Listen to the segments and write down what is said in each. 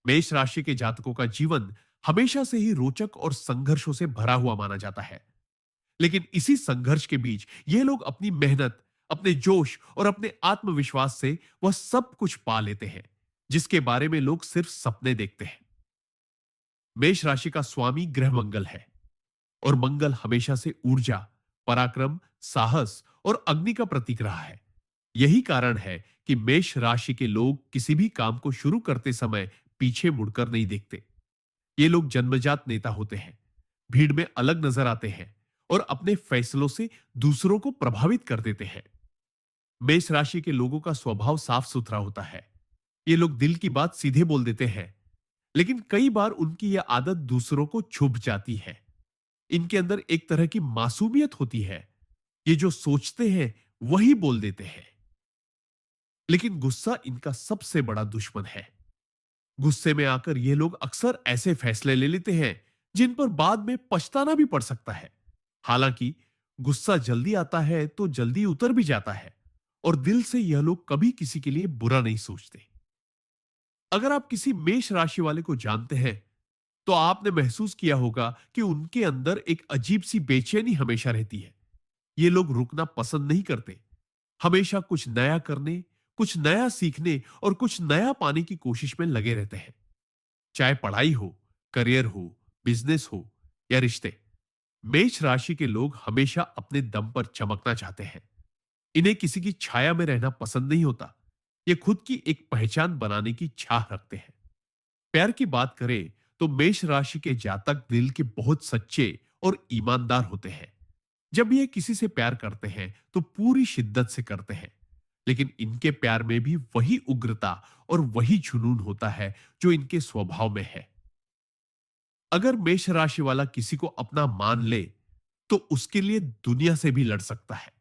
मेष राशि के जातकों का जीवन हमेशा से ही रोचक और संघर्षों से भरा हुआ माना जाता है। लेकिन इसी संघर्ष के बीच ये लोग अपनी मेहनत, अपने जोश और अपने आत्मविश्वास से वह सब कुछ पा लेते हैं जिसके बारे में लोग सिर्फ सपने देखते हैं। मेष राशि का स्वामी ग्रह मंगल है और मंगल हमेशा से ऊर्जा, पराक्रम, साहस और अग्नि का प्रतीक रहा है। यही कारण है कि मेष राशि के लोग किसी भी काम को शुरू करते समय पीछे मुड़कर नहीं देखते। ये लोग जन्मजात नेता होते हैं, भीड़ में अलग नजर आते हैं और अपने फैसलों से दूसरों को प्रभावित कर देते हैं। मेष राशि के लोगों का स्वभाव साफ सुथरा होता है। ये लोग दिल की बात सीधे बोल देते हैं, लेकिन कई बार उनकी यह आदत दूसरों को छुप जाती है। इनके अंदर एक तरह की मासूमियत होती है। ये जो सोचते हैं वही बोल देते हैं। लेकिन गुस्सा इनका सबसे बड़ा दुश्मन है। गुस्से में आकर ये लोग अक्सर ऐसे फैसले ले लेते हैं जिन पर बाद में पछताना भी पड़ सकता है। हालांकि गुस्सा जल्दी आता है तो जल्दी उतर भी जाता है और दिल से यह लोग कभी किसी के लिए बुरा नहीं सोचते। अगर आप किसी मेष राशि वाले को जानते हैं तो आपने महसूस किया होगा कि उनके अंदर एक अजीब सी बेचैनी हमेशा रहती है। ये लोग रुकना पसंद नहीं करते, हमेशा कुछ नया करने, कुछ नया सीखने और कुछ नया पाने की कोशिश में लगे रहते हैं। चाहे पढ़ाई हो, करियर हो, बिजनेस हो या रिश्ते, मेष राशि के लोग हमेशा अपने दम पर चमकना चाहते हैं। इन्हें किसी की छाया में रहना पसंद नहीं होता। ये खुद की एक पहचान बनाने की चाह रखते हैं। प्यार की बात करें तो मेष राशि के जातक दिल के बहुत सच्चे और ईमानदार होते हैं। जब ये किसी से प्यार करते हैं तो पूरी शिद्दत से करते हैं। लेकिन इनके प्यार में भी वही उग्रता और वही जुनून होता है जो इनके स्वभाव में है। अगर मेष राशि वाला किसी को अपना मान ले तो उसके लिए दुनिया से भी लड़ सकता है।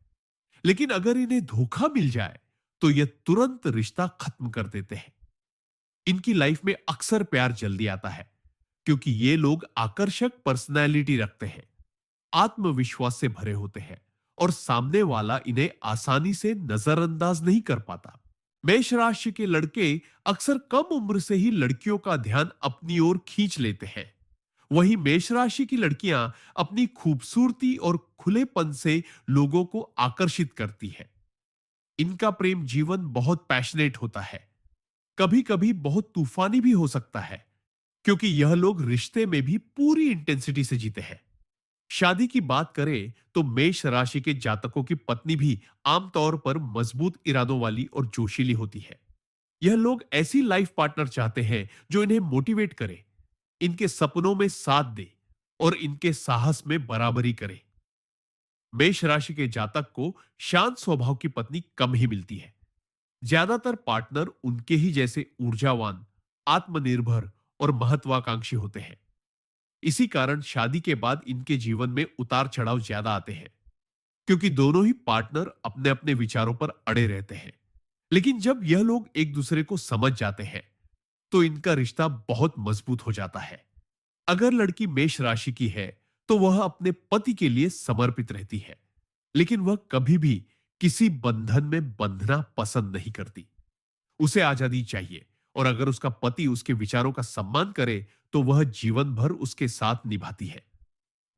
लेकिन अगर इन्हें धोखा मिल जाए तो ये तुरंत रिश्ता खत्म कर देते हैं। इनकी लाइफ में अक्सर प्यार जल्दी आता है क्योंकि ये लोग आकर्षक पर्सनैलिटी रखते हैं, आत्मविश्वास से भरे होते हैं और सामने वाला इन्हें आसानी से नजरअंदाज नहीं कर पाता। मेष राशि के लड़के अक्सर कम उम्र से ही लड़कियों का ध्यान अपनी ओर खींच लेते हैं। वहीं मेष राशि की लड़कियां अपनी खूबसूरती और खुलेपन से लोगों को आकर्षित करती है। इनका प्रेम जीवन बहुत पैशनेट होता है, कभी कभी बहुत तूफानी भी हो सकता है, क्योंकि यह लोग रिश्ते में भी पूरी इंटेंसिटी से जीते हैं। शादी की बात करें तो मेष राशि के जातकों की पत्नी भी आमतौर पर मजबूत इरादों वाली और जोशीली होती है। यह लोग ऐसी लाइफ पार्टनर चाहते हैं जो इन्हें मोटिवेट करे, इनके सपनों में साथ दे और इनके साहस में बराबरी करे। मेष राशि के जातक को शांत स्वभाव की पत्नी कम ही मिलती है। ज्यादातर पार्टनर उनके ही जैसे ऊर्जावान, आत्मनिर्भर और महत्वाकांक्षी होते हैं। इसी कारण शादी के बाद इनके जीवन में उतार चढ़ाव ज्यादा आते हैं, क्योंकि दोनों ही पार्टनर अपने अपने विचारों पर अड़े रहते हैं। लेकिन जब यह लोग एक दूसरे को समझ जाते हैं तो इनका रिश्ता बहुत मजबूत हो जाता है। अगर लड़की मेष राशि की है तो वह अपने पति के लिए समर्पित रहती है, लेकिन वह कभी भी किसी बंधन में बंधना पसंद नहीं करती। उसे आजादी चाहिए और अगर उसका पति उसके विचारों का सम्मान करे तो वह जीवन भर उसके साथ निभाती है।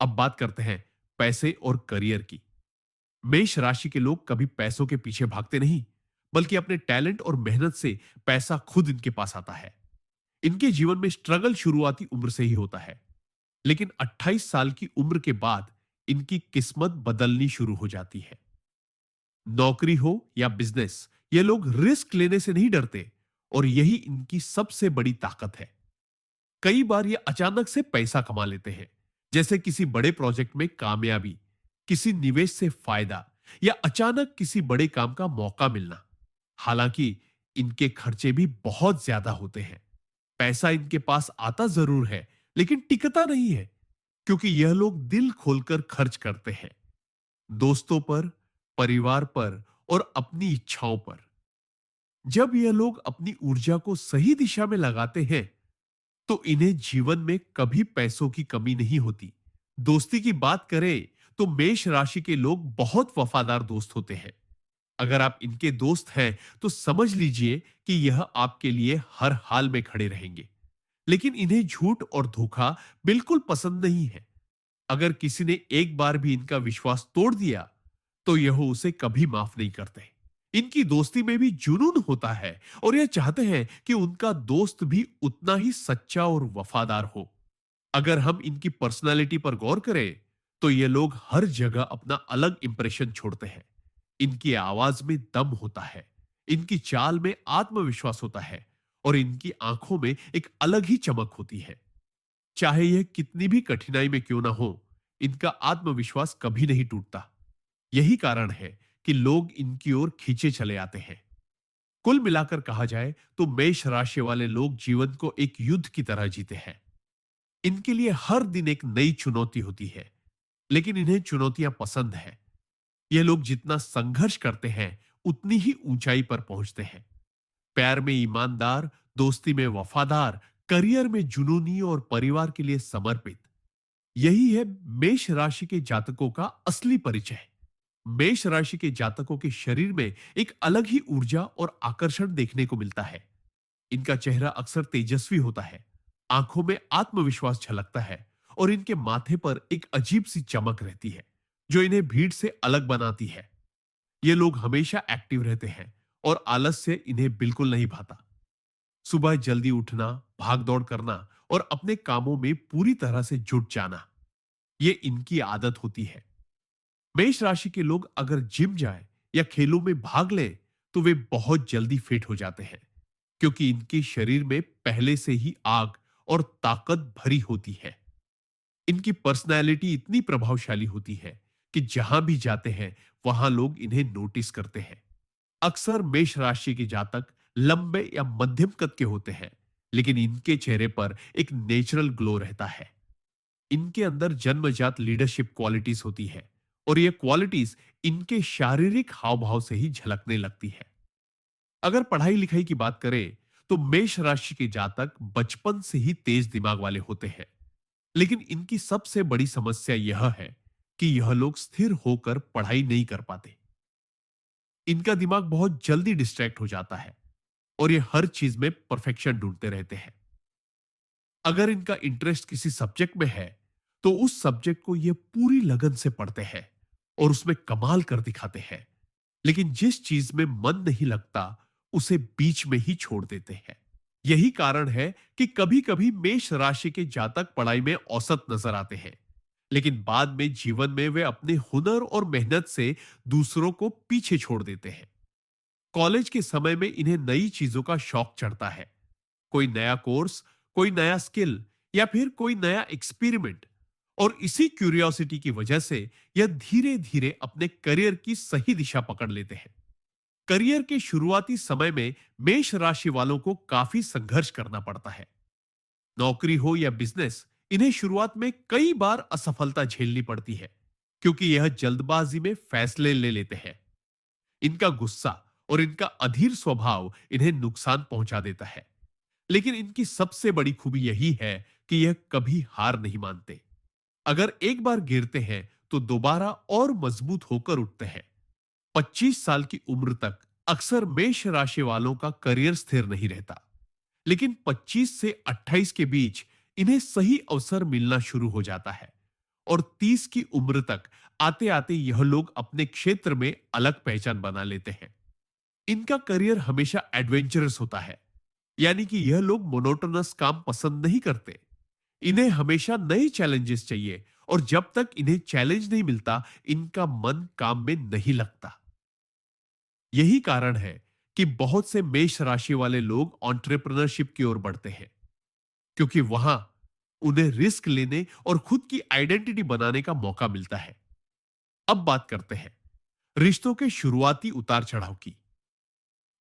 अब बात करते हैं पैसे और करियर की। मेष राशि के लोग कभी पैसों के पीछे भागते नहीं, बल्कि अपने टैलेंट और मेहनत से पैसा खुद इनके पास आता है। इनके जीवन में स्ट्रगल शुरुआती उम्र से ही होता है, लेकिन 28 साल की उम्र के बाद इनकी किस्मत बदलनी शुरू हो जाती है। नौकरी हो या बिजनेस, ये लोग रिस्क लेने से नहीं डरते और यही इनकी सबसे बड़ी ताकत है। कई बार ये अचानक से पैसा कमा लेते हैं, जैसे किसी बड़े प्रोजेक्ट में कामयाबी, किसी निवेश से फायदा या अचानक किसी बड़े काम का मौका मिलना। हालांकि इनके खर्चे भी बहुत ज्यादा होते हैं। पैसा इनके पास आता जरूर है, लेकिन टिकता नहीं है, क्योंकि यह लोग दिल खोलकर खर्च करते हैं, दोस्तों पर, परिवार पर और अपनी इच्छाओं पर। जब यह लोग अपनी ऊर्जा को सही दिशा में लगाते हैं तो इन्हें जीवन में कभी पैसों की कमी नहीं होती। दोस्ती की बात करें तो मेष राशि के लोग बहुत वफादार दोस्त होते हैं। अगर आप इनके दोस्त हैं तो समझ लीजिए कि यह आपके लिए हर हाल में खड़े रहेंगे। लेकिन इन्हें झूठ और धोखा बिल्कुल पसंद नहीं है। अगर किसी ने एक बार भी इनका विश्वास तोड़ दिया, तो यह उसे कभी माफ नहीं करते। इनकी दोस्ती में भी जुनून होता है और यह चाहते हैं कि उनका दोस्त भी उतना ही सच्चा और वफादार हो। अगर हम इनकी पर्सनालिटी पर गौर करें, तो ये लोग हर जगह अपना अलग इंप्रेशन छोड़ते हैं। इनकी आवाज में दम होता है, इनकी चाल में आत्मविश्वास होता है और इनकी आंखों में एक अलग ही चमक होती है। चाहे यह कितनी भी कठिनाई में क्यों ना हो, इनका आत्मविश्वास कभी नहीं टूटता। यही कारण है कि लोग इनकी ओर खींचे चले आते हैं। कुल मिलाकर कहा जाए तो मेष राशि वाले लोग जीवन को एक युद्ध की तरह जीते हैं। इनके लिए हर दिन एक नई चुनौती होती है, लेकिन इन्हें चुनौतियां पसंद है। ये लोग जितना संघर्ष करते हैं, उतनी ही ऊंचाई पर पहुंचते हैं। प्यार में ईमानदार, दोस्ती में वफादार, करियर में जुनूनी और परिवार के लिए समर्पित। यही है मेष राशि के जातकों का असली परिचय। मेष राशि के जातकों के शरीर में एक अलग ही ऊर्जा और आकर्षण देखने को मिलता है। इनका चेहरा अक्सर तेजस्वी होता है, आंखों में आत्मविश्वास झलकता है और इनके माथे पर एक अजीब सी चमक रहती है, जो इन्हें भीड़ से अलग बनाती है। ये लोग हमेशा एक्टिव रहते हैं और आलस से इन्हें बिल्कुल नहीं भाता। सुबह जल्दी उठना, भाग दौड़ करना और अपने कामों में पूरी तरह से जुट जाना, ये इनकी आदत होती है। मेष राशि के लोग अगर जिम जाए या खेलों में भाग लें, तो वे बहुत जल्दी फिट हो जाते हैं, क्योंकि इनके शरीर में पहले से ही आग और ताकत भरी होती है। इनकी पर्सनैलिटी इतनी प्रभावशाली होती है कि जहां भी जाते हैं, वहां लोग इन्हें नोटिस करते हैं। अक्सर मेष राशि के जातक लंबे या मध्यम कद के होते हैं, लेकिन इनके चेहरे पर एक नेचुरल ग्लो रहता है। इनके अंदर जन्मजात लीडरशिप क्वालिटीज होती है और ये क्वालिटीज इनके शारीरिक हाव भाव से ही झलकने लगती है। अगर पढ़ाई लिखाई की बात करें, तो मेष राशि के जातक बचपन से ही तेज दिमाग वाले होते हैं, लेकिन इनकी सबसे बड़ी समस्या यह है कि यह लोग स्थिर होकर पढ़ाई नहीं कर पाते। इनका दिमाग बहुत जल्दी डिस्ट्रैक्ट हो जाता है और ये हर चीज में परफेक्शन ढूंढते रहते हैं। अगर इनका इंटरेस्ट किसी सब्जेक्ट में है, तो उस सब्जेक्ट को ये पूरी लगन से पढ़ते हैं और उसमें कमाल कर दिखाते हैं। लेकिन जिस चीज में मन नहीं लगता, उसे बीच में ही छोड़ देते हैं। यही कारण है कि कभी कभी मेष राशि के जातक पढ़ाई में औसत नजर आते हैं, लेकिन बाद में जीवन में वे अपने हुनर और मेहनत से दूसरों को पीछे छोड़ देते हैं। कॉलेज के समय में इन्हें नई चीजों का शौक चढ़ता है। कोई नया कोर्स, कोई नया स्किल या फिर कोई नया एक्सपेरिमेंट, और इसी क्यूरियोसिटी की वजह से यह धीरे धीरे अपने करियर की सही दिशा पकड़ लेते हैं। करियर के शुरुआती समय में मेष राशि वालों को काफी संघर्ष करना पड़ता है। नौकरी हो या बिजनेस, इन्हें शुरुआत में कई बार असफलता झेलनी पड़ती है, क्योंकि यह जल्दबाजी में फैसले ले लेते हैं। इनका गुस्सा और इनका अधीर स्वभाव इन्हें नुकसान पहुंचा देता है, लेकिन इनकी सबसे बड़ी खूबी यही है कि यह कभी हार नहीं मानते। अगर एक बार गिरते हैं, तो दोबारा और मजबूत होकर उठते हैं। 25 साल की उम्र तक अक्सर मेष राशि वालों का करियर स्थिर नहीं रहता, लेकिन 25 से 28 के बीच इन्हें सही अवसर मिलना शुरू हो जाता है और 30 की उम्र तक आते आते यह लोग अपने क्षेत्र में अलग पहचान बना लेते हैं। इनका करियर हमेशा एडवेंचरस होता है, यानी कि यह लोग मोनोटोनस काम पसंद नहीं करते। इन्हें हमेशा नए चैलेंजेस चाहिए और जब तक इन्हें चैलेंज नहीं मिलता, इनका मन काम में नहीं लगता। यही कारण है कि बहुत से मेष राशि वाले लोग एंटरप्रेन्योरशिप की ओर बढ़ते हैं, क्योंकि वहां उन्हें रिस्क लेने और खुद की आइडेंटिटी बनाने का मौका मिलता है। अब बात करते हैं रिश्तों के शुरुआती उतार चढ़ाव की।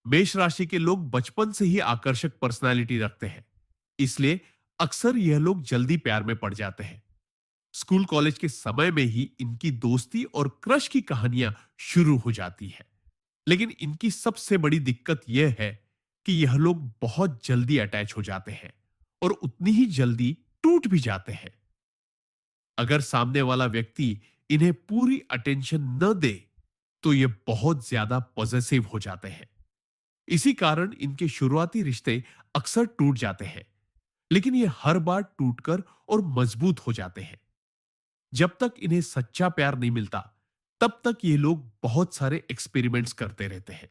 मेष राशि के लोग बचपन से ही आकर्षक पर्सनालिटी रखते हैं, इसलिए अक्सर यह लोग जल्दी प्यार में पड़ जाते हैं। स्कूल कॉलेज के समय में ही इनकी दोस्ती और क्रश की कहानियां शुरू हो जाती है। लेकिन इनकी सबसे बड़ी दिक्कत यह है कि यह लोग बहुत जल्दी अटैच हो जाते हैं और उतनी ही जल्दी टूट भी जाते हैं। अगर सामने वाला व्यक्ति इन्हें पूरी अटेंशन न दे, तो ये बहुत ज्यादा पॉजेसिव हो जाते हैं। इसी कारण इनके शुरुआती रिश्ते अक्सर टूट जाते हैं। लेकिन ये हर बार टूटकर और मजबूत हो जाते हैं। जब तक इन्हें सच्चा प्यार नहीं मिलता, तब तक ये लोग बहुत सारे एक्सपेरिमेंट्स करते रहते हैं।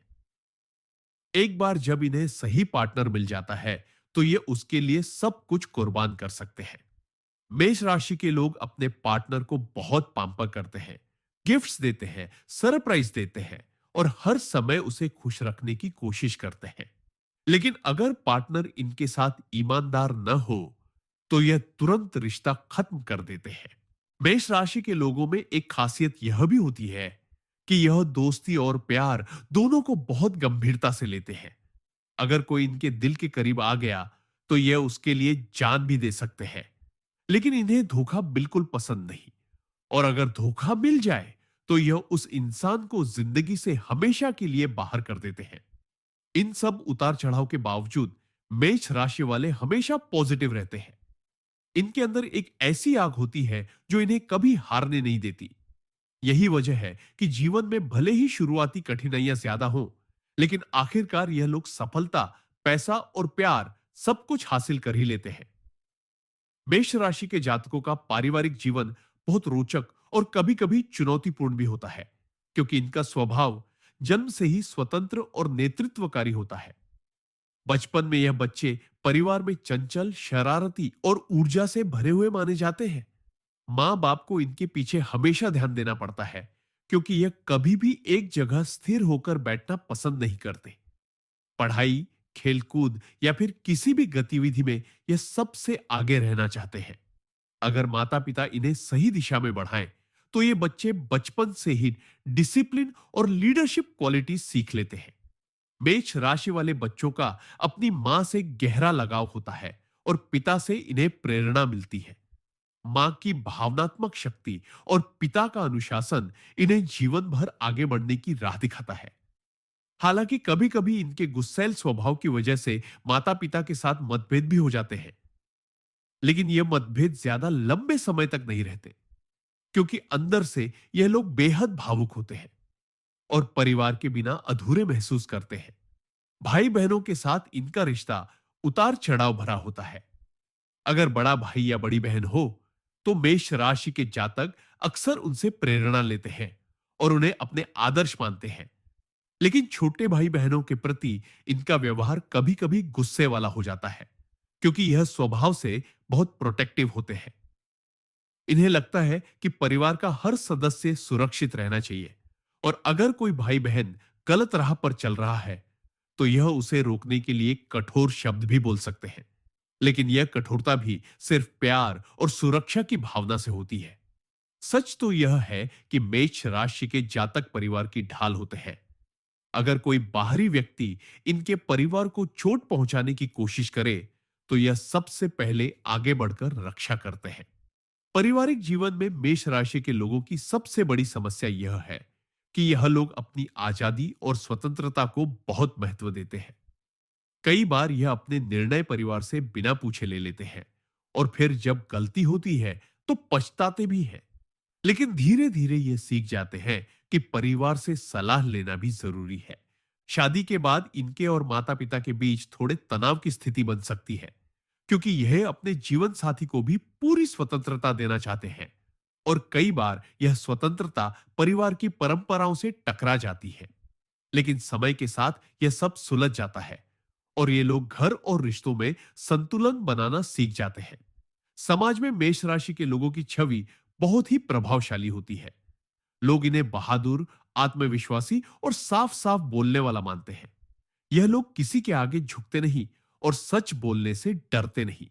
एक बार जब इन्हें सही पार्टनर मिल जाता है, तो ये उसके लिए सब कुछ कुर्बान कर सकते हैं। मेष राशि के लोग अपने पार्टनर को बहुत पाम्पर करते हैं, गिफ्ट्स देते हैं, सरप्राइज देते हैं और हर समय उसे खुश रखने की कोशिश करते हैं। लेकिन अगर पार्टनर इनके साथ ईमानदार न हो, तो यह तुरंत रिश्ता खत्म कर देते हैं। मेष राशि के लोगों में एक खासियत यह भी होती है कि यह दोस्ती और प्यार दोनों को बहुत गंभीरता से लेते हैं। अगर कोई इनके दिल के करीब आ गया, तो यह उसके लिए जान भी दे सकते हैं। लेकिन इन्हें धोखा बिल्कुल पसंद नहीं, और अगर धोखा मिल जाए, तो यह उस इंसान को जिंदगी से हमेशा के लिए बाहर कर देते हैं। इन सब उतार चढ़ाव के बावजूद मेष राशि वाले हमेशा पॉजिटिव रहते हैं। इनके अंदर एक ऐसी आग होती है जो इन्हें कभी हारने नहीं देती। यही वजह है कि जीवन में भले ही शुरुआती कठिनाइयां ज्यादा हो, लेकिन आखिरकार यह लोग सफलता, पैसा और प्यार सब कुछ हासिल कर ही लेते हैं। मेष राशि के जातकों का पारिवारिक जीवन बहुत रोचक और कभी-कभी चुनौतीपूर्ण भी होता है, क्योंकि इनका स्वभाव जन्म से ही स्वतंत्र और नेतृत्वकारी होता है। बचपन में यह बच्चे परिवार में चंचल, शरारती और ऊर्जा से भरे हुए माने जाते हैं। माँ बाप को इनके पीछे हमेशा ध्यान देना पड़ता है, क्योंकि यह कभी भी एक जगह स्थिर होकर बैठना पसंद नहीं करते। पढ़ाई, खेलकूद या फिर किसी भी गतिविधि में यह सबसे आगे रहना चाहते हैं। अगर माता पिता इन्हें सही दिशा में बढ़ाएं, तो ये बच्चे बचपन से ही डिसिप्लिन और लीडरशिप क्वालिटी सीख लेते हैं। मेष राशि वाले बच्चों का अपनी मां से गहरा लगाव होता है और पिता से इन्हें प्रेरणा मिलती है। मां की भावनात्मक शक्ति और पिता का अनुशासन इन्हें जीवन भर आगे बढ़ने की राह दिखाता है। हालांकि कभी कभी इनके गुस्सैल स्वभाव की वजह से माता पिता के साथ मतभेद भी हो जाते हैं, लेकिन यह मतभेद ज्यादा लंबे समय तक नहीं रहते, क्योंकि अंदर से यह लोग बेहद भावुक होते हैं और परिवार के बिना अधूरे महसूस करते हैं। भाई बहनों के साथ इनका रिश्ता उतार चढ़ाव भरा होता है। अगर बड़ा भाई या बड़ी बहन हो, तो मेष राशि के जातक अक्सर उनसे प्रेरणा लेते हैं और उन्हें अपने आदर्श मानते हैं। लेकिन छोटे भाई बहनों के प्रति इनका व्यवहार कभी कभी गुस्से वाला हो जाता है, क्योंकि यह स्वभाव से बहुत प्रोटेक्टिव होते हैं। इन्हें लगता है कि परिवार का हर सदस्य सुरक्षित रहना चाहिए, और अगर कोई भाई बहन गलत राह पर चल रहा है, तो यह उसे रोकने के लिए कठोर शब्द भी बोल सकते हैं। लेकिन यह कठोरता भी सिर्फ प्यार और सुरक्षा की भावना से होती है। सच तो यह है कि मेष राशि के जातक परिवार की ढाल होते हैं। अगर कोई बाहरी व्यक्ति इनके परिवार को चोट पहुंचाने की कोशिश करे, तो यह सबसे पहले आगे बढ़कर रक्षा करते हैं। पारिवारिक जीवन में मेष राशि के लोगों की सबसे बड़ी समस्या यह है कि यह लोग अपनी आजादी और स्वतंत्रता को बहुत महत्व देते हैं। कई बार यह अपने निर्णय परिवार से बिना पूछे ले लेते हैं, और फिर जब गलती होती है तो पछताते भी हैं। लेकिन धीरे धीरे ये सीख जाते हैं कि परिवार से सलाह लेना भी जरूरी है। शादी के बाद इनके और माता पिता के बीच थोड़े तनाव की स्थिति बन सकती है, क्योंकि यह अपने जीवन साथी को भी पूरी स्वतंत्रता देना चाहते हैं, और कई बार यह स्वतंत्रता परिवार की परंपराओं से टकरा जाती है। लेकिन समय के साथ यह सब सुलझ जाता है और ये लोग घर और रिश्तों में संतुलन बनाना सीख जाते हैं। समाज में मेष राशि के लोगों की छवि बहुत ही प्रभावशाली होती है। लोग इन्हें बहादुर, आत्मविश्वासी और साफ साफ बोलने वाला मानते हैं। यह लोग किसी के आगे झुकते नहीं और सच बोलने से डरते नहीं।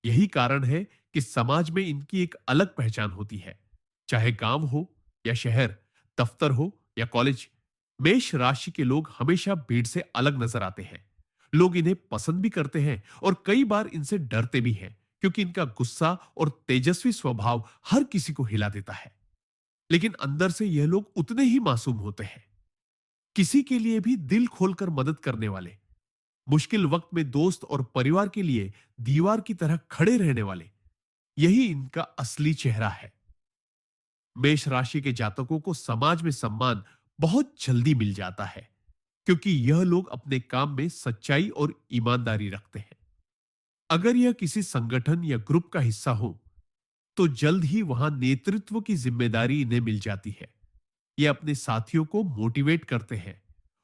यही कारण है कि समाज में इनकी एक अलग पहचान होती है। चाहे गांव हो या शहर, दफ्तर हो या कॉलेज, मेष राशि के लोग हमेशा भीड़ से अलग नजर आते हैं। लोग इन्हें पसंद भी करते हैं और कई बार इनसे डरते भी हैं, क्योंकि इनका गुस्सा और तेजस्वी स्वभाव हर किसी को हिला देता है। लेकिन अंदर से यह लोग उतने ही मासूम होते हैं, किसी के लिए भी दिल खोलकर मदद करने वाले, मुश्किल वक्त में दोस्त और परिवार के लिए दीवार की तरह खड़े रहने वाले। यही इनका असली चेहरा है। मेष राशि के जातकों को समाज में सम्मान बहुत जल्दी मिल जाता है, क्योंकि यह लोग अपने काम में सच्चाई और ईमानदारी रखते हैं। अगर यह किसी संगठन या ग्रुप का हिस्सा हो तो जल्द ही वहां नेतृत्व की जिम्मेदारी इन्हें मिल जाती है। ये अपने साथियों को मोटिवेट करते हैं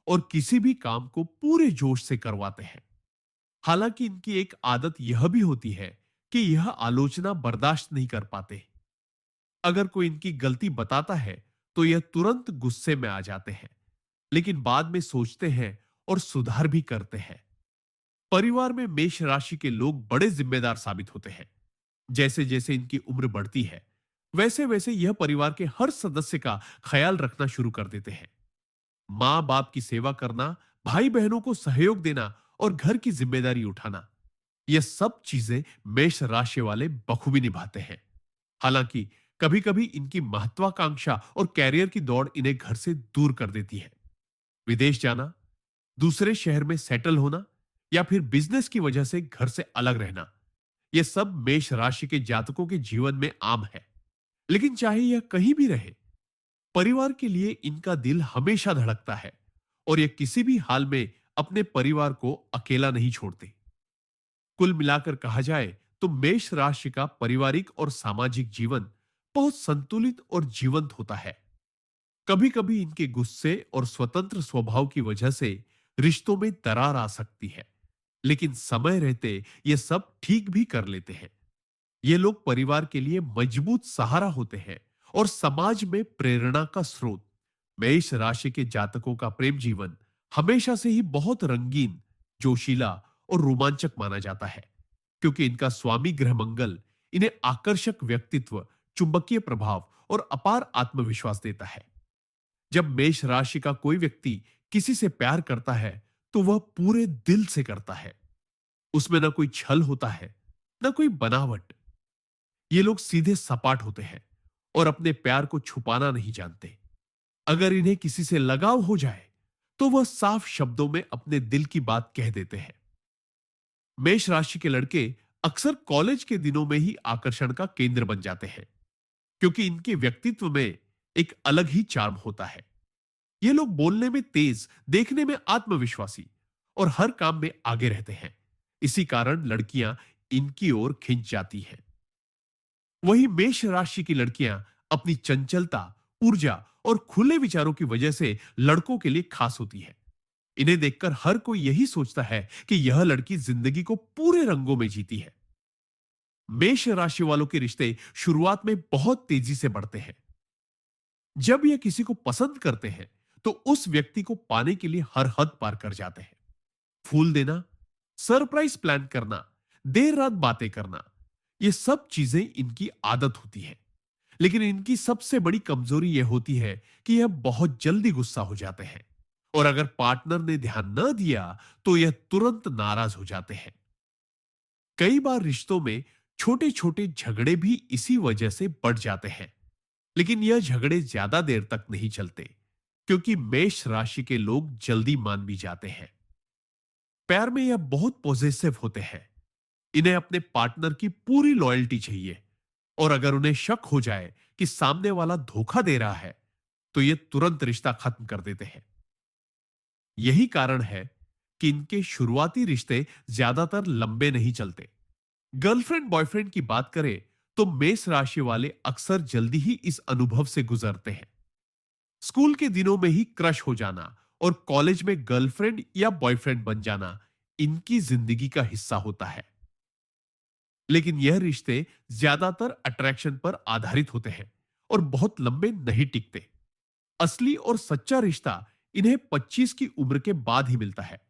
और किसी भी काम को पूरे जोश से करवाते हैं। हालांकि इनकी एक आदत यह भी होती है कि यह आलोचना बर्दाश्त नहीं कर पाते। अगर कोई इनकी गलती बताता है तो यह तुरंत गुस्से में आ जाते हैं, लेकिन बाद में सोचते हैं और सुधार भी करते हैं। परिवार में मेष राशि के लोग बड़े जिम्मेदार साबित होते हैं। जैसे जैसे इनकी उम्र बढ़ती है, वैसे वैसे यह परिवार के हर सदस्य का ख्याल रखना शुरू कर देते हैं। माँ बाप की सेवा करना, भाई बहनों को सहयोग देना और घर की जिम्मेदारी उठाना, यह सब चीजें मेष राशि वाले बखूबी निभाते हैं। हालांकि कभी कभी इनकी महत्वाकांक्षा और कैरियर की दौड़ इन्हें घर से दूर कर देती है। विदेश जाना, दूसरे शहर में सेटल होना या फिर बिजनेस की वजह से घर से अलग रहना, यह सब मेष राशि के जातकों के जीवन में आम है। लेकिन चाहे यह कहीं भी रहे, परिवार के लिए इनका दिल हमेशा धड़कता है और यह किसी भी हाल में अपने परिवार को अकेला नहीं छोड़ते। कुल मिलाकर कहा जाए तो मेष राशि का पारिवारिक और सामाजिक जीवन बहुत संतुलित और जीवंत होता है। कभी कभी इनके गुस्से और स्वतंत्र स्वभाव की वजह से रिश्तों में दरार आ सकती है, लेकिन समय रहते ये सब ठीक भी कर लेते हैं। ये लोग परिवार के लिए मजबूत सहारा होते हैं और समाज में प्रेरणा का स्रोत। मेष राशि के जातकों का प्रेम जीवन हमेशा से ही बहुत रंगीन, जोशीला और रोमांचक माना जाता है, क्योंकि इनका स्वामी ग्रह मंगल इन्हें आकर्षक व्यक्तित्व, चुंबकीय प्रभाव और अपार आत्मविश्वास देता है। जब मेष राशि का कोई व्यक्ति किसी से प्यार करता है तो वह पूरे दिल से करता है। उसमें ना कोई छल होता है, ना कोई बनावट। ये लोग सीधे सपाट होते हैं और अपने प्यार को छुपाना नहीं जानते। अगर इन्हें किसी से लगाव हो जाए तो वह साफ शब्दों में अपने दिल की बात कह देते हैं। मेष राशि के लड़के अक्सर कॉलेज के दिनों में ही आकर्षण का केंद्र बन जाते हैं, क्योंकि इनके व्यक्तित्व में एक अलग ही चार्म होता है। ये लोग बोलने में तेज, देखने में आत्मविश्वासी और हर काम में आगे रहते हैं। इसी कारण लड़कियां इनकी ओर खिंच जाती हैं। वहीं मेष राशि की लड़कियां अपनी चंचलता, ऊर्जा और खुले विचारों की वजह से लड़कों के लिए खास होती है। इन्हें देखकर हर कोई यही सोचता है कि यह लड़की जिंदगी को पूरे रंगों में जीती है। मेष राशि वालों के रिश्ते शुरुआत में बहुत तेजी से बढ़ते हैं। जब ये किसी को पसंद करते हैं तो उस व्यक्ति को पाने के लिए हर हद पार कर जाते हैं। फूल देना, सरप्राइज प्लान करना, देर रात बातें करना, ये सब चीजें इनकी आदत होती है। लेकिन इनकी सबसे बड़ी कमजोरी यह होती है कि यह बहुत जल्दी गुस्सा हो जाते हैं और अगर पार्टनर ने ध्यान न दिया तो यह तुरंत नाराज हो जाते हैं। कई बार रिश्तों में छोटे छोटे झगड़े भी इसी वजह से बढ़ जाते हैं, लेकिन यह झगड़े ज्यादा देर तक नहीं चलते, क्योंकि मेष राशि के लोग जल्दी मान भी जाते हैं। प्यार में यह बहुत पॉजिटिव होते हैं। इन्हें अपने पार्टनर की पूरी लॉयल्टी चाहिए और अगर उन्हें शक हो जाए कि सामने वाला धोखा दे रहा है तो ये तुरंत रिश्ता खत्म कर देते हैं। यही कारण है कि इनके शुरुआती रिश्ते ज्यादातर लंबे नहीं चलते। गर्लफ्रेंड बॉयफ्रेंड की बात करें तो मेष राशि वाले अक्सर जल्दी ही इस अनुभव से गुजरते हैं। स्कूल के दिनों में ही क्रश हो जाना और कॉलेज में गर्लफ्रेंड या बॉयफ्रेंड बन जाना इनकी जिंदगी का हिस्सा होता है। लेकिन यह रिश्ते ज्यादातर अट्रैक्शन पर आधारित होते हैं और बहुत लंबे नहीं टिकते। असली और सच्चा रिश्ता इन्हें 25 की उम्र के बाद ही मिलता है,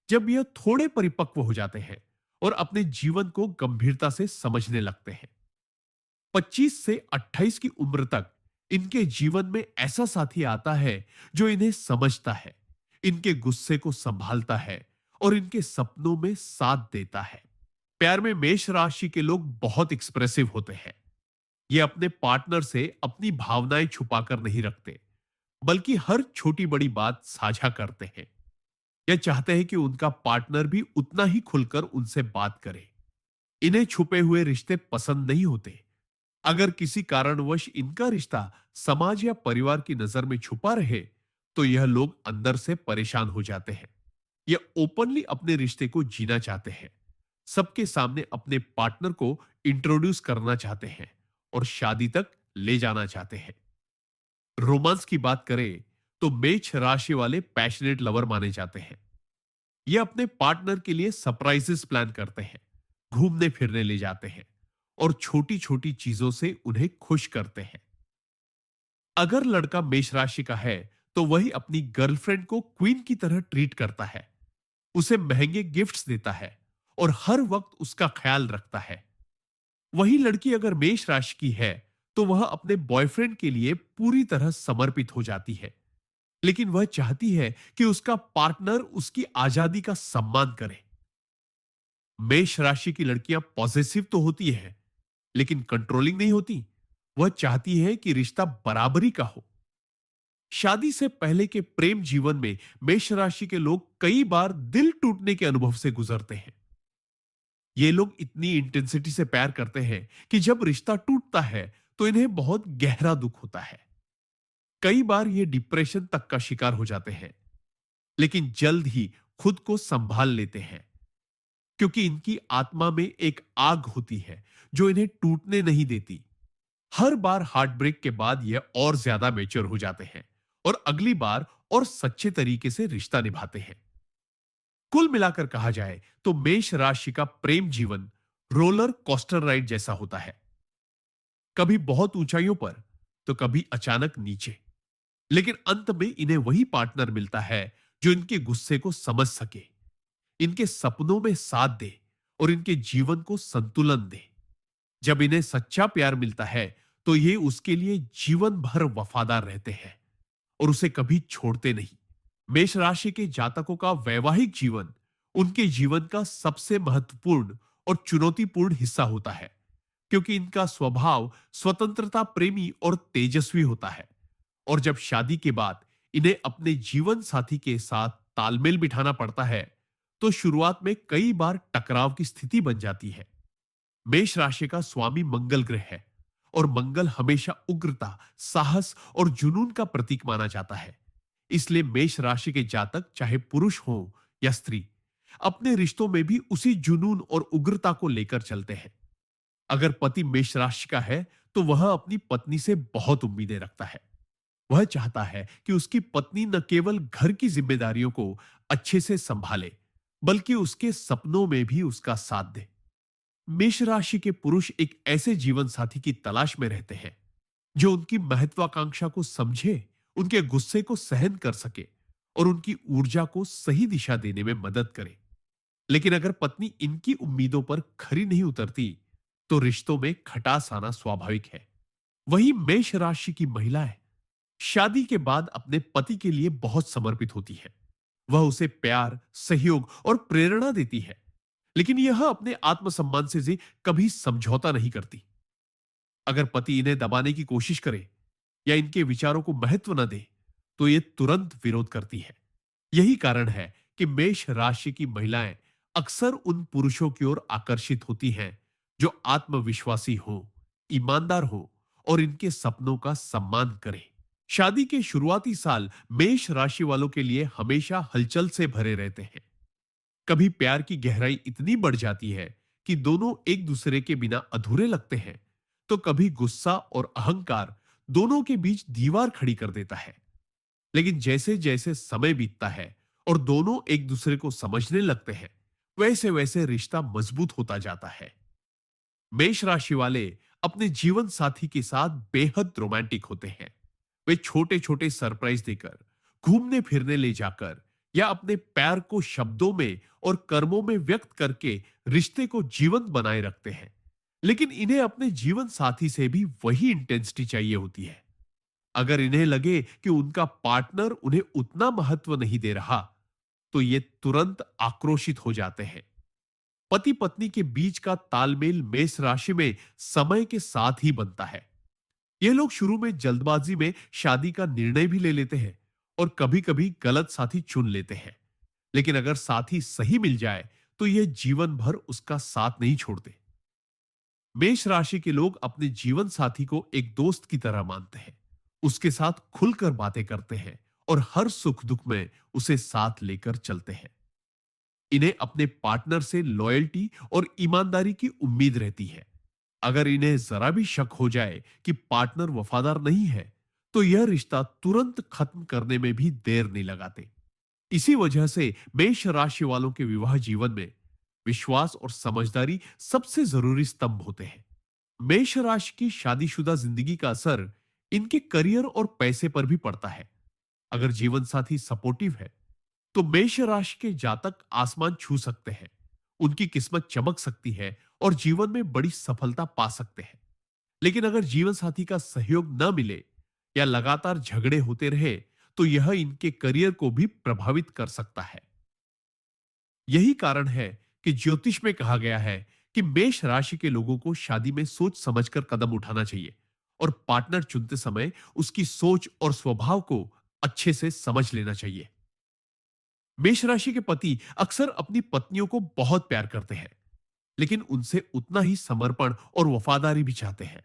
जब यह थोड़े परिपक्व हो जाते हैं और अपने जीवन को गंभीरता से समझने लगते हैं। 25 से 28 की उम्र तक इनके जीवन में ऐसा साथी आता है जो इन्हें समझता है, इनके गुस्से को संभालता है और इनके सपनों में साथ देता है। प्यार में मेष राशि के लोग बहुत एक्सप्रेसिव होते हैं। ये अपने पार्टनर से अपनी भावनाएं छुपाकर नहीं रखते, बल्कि हर छोटी बड़ी बात साझा करते हैं। यह चाहते हैं कि उनका पार्टनर भी उतना ही खुलकर उनसे बात करे। इन्हें छुपे हुए रिश्ते पसंद नहीं होते। अगर किसी कारणवश इनका रिश्ता समाज या परिवार की नजर में छुपा रहे तो यह लोग अंदर से परेशान हो जाते हैं। यह ओपनली अपने रिश्ते को जीना चाहते हैं, सबके सामने अपने पार्टनर को इंट्रोड्यूस करना चाहते हैं और शादी तक ले जाना चाहते हैं। रोमांस की बात करें तो मेष राशि वाले पैशनेट लवर माने जाते हैं। ये अपने पार्टनर के लिए सरप्राइजेस प्लान करते हैं, घूमने फिरने ले जाते हैं और छोटी छोटी चीजों से उन्हें खुश करते हैं। अगर लड़का मेष राशि का है तो वही अपनी गर्लफ्रेंड को क्वीन की तरह ट्रीट करता है, उसे महंगे गिफ्ट्स देता है और हर वक्त उसका ख्याल रखता है। वही लड़की अगर मेष राशि की है तो वह अपने बॉयफ्रेंड के लिए पूरी तरह समर्पित हो जाती है, लेकिन वह चाहती है कि उसका पार्टनर उसकी आजादी का सम्मान करे। मेष राशि की लड़कियां पॉजिटिव तो होती है, लेकिन कंट्रोलिंग नहीं होती। वह चाहती है कि रिश्ता बराबरी का हो। शादी से पहले के प्रेम जीवन में मेष राशि के लोग कई बार दिल टूटने के अनुभव से गुजरते हैं। ये लोग इतनी इंटेंसिटी से प्यार करते हैं कि जब रिश्ता टूटता है तो इन्हें बहुत गहरा दुख होता है। कई बार ये डिप्रेशन तक का शिकार हो जाते हैं, लेकिन जल्द ही खुद को संभाल लेते हैं, क्योंकि इनकी आत्मा में एक आग होती है जो इन्हें टूटने नहीं देती। हर बार हार्ट ब्रेक के बाद ये और ज्यादा मेच्योर हो जाते हैं और अगली बार और सच्चे तरीके से रिश्ता निभाते हैं। कुल मिलाकर कहा जाए तो मेष राशि का प्रेम जीवन रोलर कोस्टर राइड जैसा होता है, कभी बहुत ऊंचाइयों पर तो कभी अचानक नीचे। लेकिन अंत में इन्हें वही पार्टनर मिलता है जो इनके गुस्से को समझ सके, इनके सपनों में साथ दे और इनके जीवन को संतुलन दे। जब इन्हें सच्चा प्यार मिलता है तो ये उसके लिए जीवन भर वफादार रहते हैं और उसे कभी छोड़ते नहीं। मेष राशि के जातकों का वैवाहिक जीवन उनके जीवन का सबसे महत्वपूर्ण और चुनौतीपूर्ण हिस्सा होता है, क्योंकि इनका स्वभाव स्वतंत्रता प्रेमी और तेजस्वी होता है। और जब शादी के बाद इन्हें अपने जीवन साथी के साथ तालमेल बिठाना पड़ता है तो शुरुआत में कई बार टकराव की स्थिति बन जाती है। मेष राशि का स्वामी मंगल ग्रह है और मंगल हमेशा उग्रता, साहस और जुनून का प्रतीक माना जाता है। इसलिए मेष राशि के जातक चाहे पुरुष हो या स्त्री, अपने रिश्तों में भी उसी जुनून और उग्रता को लेकर चलते हैं। अगर पति मेष राशि का है तो वह अपनी पत्नी से बहुत उम्मीदें रखता है। वह चाहता है कि उसकी पत्नी न केवल घर की जिम्मेदारियों को अच्छे से संभाले, बल्कि उसके सपनों में भी उसका साथ दे। मेष राशि के पुरुष एक ऐसे जीवन साथी की तलाश में रहते हैं जो उनकी महत्वाकांक्षा को समझे, उनके गुस्से को सहन कर सके और उनकी ऊर्जा को सही दिशा देने में मदद करे। लेकिन अगर पत्नी इनकी उम्मीदों पर खरी नहीं उतरती तो रिश्तों में खटास आना स्वाभाविक है। वही मेष राशि की महिलाएं शादी के बाद अपने पति के लिए बहुत समर्पित होती है। वह उसे प्यार, सहयोग और प्रेरणा देती है, लेकिन यह अपने आत्मसम्मान से कभी समझौता नहीं करती। अगर पति इन्हें दबाने की कोशिश करे या इनके विचारों को महत्व न दे तो ये तुरंत विरोध करती है। यही कारण है कि मेष राशि की महिलाएं अक्सर उन पुरुषों की ओर आकर्षित होती हैं जो आत्मविश्वासी हो, ईमानदार हो और इनके सपनों का सम्मान करें। शादी के शुरुआती साल मेष राशि वालों के लिए हमेशा हलचल से भरे रहते हैं। कभी प्यार की गहराई इतनी बढ़ जाती है कि दोनों एक दूसरे के बिना अधूरे लगते हैं, तो कभी गुस्सा और अहंकार दोनों के बीच दीवार खड़ी कर देता है। लेकिन जैसे जैसे समय बीतता है और दोनों एक दूसरे को समझने लगते हैं, वैसे वैसे रिश्ता मजबूत होता जाता है। मेष राशि वाले अपने जीवन साथी के साथ बेहद रोमांटिक होते हैं। वे छोटे छोटे सरप्राइज देकर, घूमने फिरने ले जाकर या अपने प्यार को शब्दों में और कर्मों में व्यक्त करके रिश्ते को जीवंत बनाए रखते हैं। लेकिन इन्हें अपने जीवन साथी से भी वही इंटेंसिटी चाहिए होती है। अगर इन्हें लगे कि उनका पार्टनर उन्हें उतना महत्व नहीं दे रहा तो ये तुरंत आक्रोशित हो जाते हैं। पति पत्नी के बीच का तालमेल मेष राशि में समय के साथ ही बनता है। ये लोग शुरू में जल्दबाजी में शादी का निर्णय भी ले लेते हैं और कभी-कभी गलत साथी चुन लेते हैं। लेकिन अगर साथी सही मिल जाए तो ये जीवन भर उसका साथ नहीं छोड़ते। मेष राशि के लोग अपने जीवन साथी को एक दोस्त की तरह मानते हैं, उसके साथ खुलकर बातें करते हैं और हर सुख दुख में उसे साथ लेकर चलते हैं। इन्हें अपने पार्टनर से लॉयल्टी और ईमानदारी की उम्मीद रहती है। अगर इन्हें जरा भी शक हो जाए कि पार्टनर वफादार नहीं है, तो यह रिश्ता तुरंत खत्म करने में भी देर नहीं लगाते। इसी वजह से मेष राशि वालों के विवाह जीवन में विश्वास और समझदारी सबसे जरूरी स्तंभ होते हैं। मेष राशि की शादीशुदा जिंदगी का असर इनके करियर और पैसे पर भी पड़ता है। अगर जीवन साथी सपोर्टिव है, तो मेष राशि के जातक आसमान छू सकते हैं, उनकी किस्मत चमक सकती है और जीवन में बड़ी सफलता पा सकते हैं। लेकिन अगर जीवन साथी का सहयोग न मिले या लगातार झगड़े होते रहे, तो यह इनके करियर को भी प्रभावित कर सकता है। यही कारण है कि ज्योतिष में कहा गया है कि मेष राशि के लोगों को शादी में सोच समझकर कदम उठाना चाहिए और पार्टनर चुनते समय उसकी सोच और स्वभाव को अच्छे से समझ लेना चाहिए। मेष राशि के पति अक्सर अपनी पत्नियों को बहुत प्यार करते हैं, लेकिन उनसे उतना ही समर्पण और वफादारी भी चाहते हैं।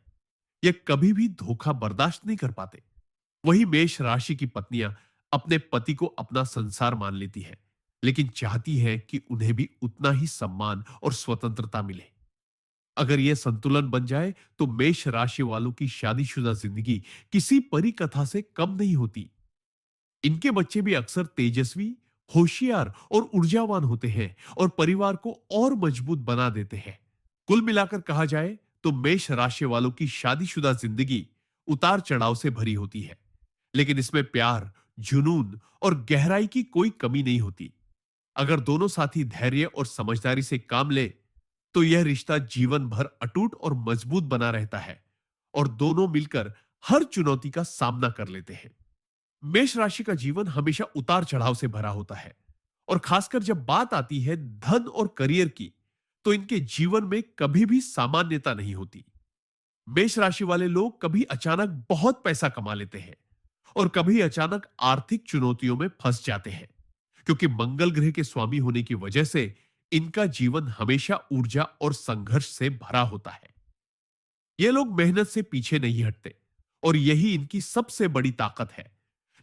ये कभी भी धोखा बर्दाश्त नहीं कर पाते। वही मेष राशि की पत्नियां अपने पति को अपना संसार मान लेती हैं, लेकिन चाहती हैं कि उन्हें भी उतना ही सम्मान और स्वतंत्रता मिले। अगर यह संतुलन बन जाए, तो मेष राशि वालों की शादीशुदा जिंदगी किसी परी कथा से कम नहीं होती। इनके बच्चे भी अक्सर तेजस्वी, होशियार और ऊर्जावान होते हैं और परिवार को और मजबूत बना देते हैं। कुल मिलाकर कहा जाए, तो मेष राशि वालों की शादीशुदा जिंदगी उतार चढ़ाव से भरी होती है, लेकिन इसमें प्यार, जुनून और गहराई की कोई कमी नहीं होती। अगर दोनों साथी धैर्य और समझदारी से काम ले, तो यह रिश्ता जीवन भर अटूट और मजबूत बना रहता है और दोनों मिलकर हर चुनौती का सामना कर लेते हैं। मेष राशि का जीवन हमेशा उतार चढ़ाव से भरा होता है और खासकर जब बात आती है धन और करियर की, तो इनके जीवन में कभी भी सामान्यता नहीं होती। मेष राशि वाले लोग कभी अचानक बहुत पैसा कमा लेते हैं और कभी अचानक आर्थिक चुनौतियों में फंस जाते हैं, क्योंकि मंगल ग्रह के स्वामी होने की वजह से इनका जीवन हमेशा ऊर्जा और संघर्ष से भरा होता है। ये लोग मेहनत से पीछे नहीं हटते और यही इनकी सबसे बड़ी ताकत है।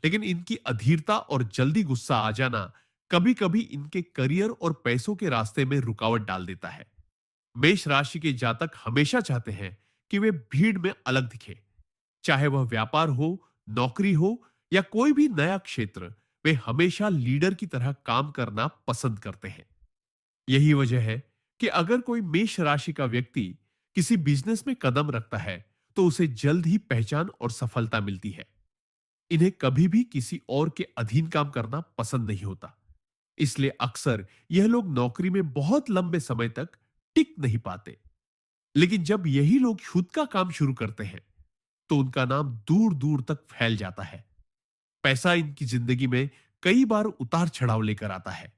लेकिन इनकी अधीरता और जल्दी गुस्सा आ जाना कभी कभी इनके करियर और पैसों के रास्ते में रुकावट डाल देता है। मेष राशि के जातक हमेशा चाहते हैं कि वे भीड़ में अलग दिखे, चाहे वह व्यापार हो, नौकरी हो या कोई भी नया क्षेत्र। वे हमेशा लीडर की तरह काम करना पसंद करते हैं। यही वजह है कि अगर कोई मेष राशि का व्यक्ति किसी बिजनेस में कदम रखता है, तो उसे जल्द ही पहचान और सफलता मिलती है। इन्हें कभी भी किसी और के अधीन काम करना पसंद नहीं होता, इसलिए अक्सर यह लोग नौकरी में बहुत लंबे समय तक टिक नहीं पाते। लेकिन जब यही लोग खुद का काम शुरू करते हैं, तो उनका नाम दूर दूर तक फैल जाता है। पैसा इनकी जिंदगी में कई बार उतार चढ़ाव लेकर आता है।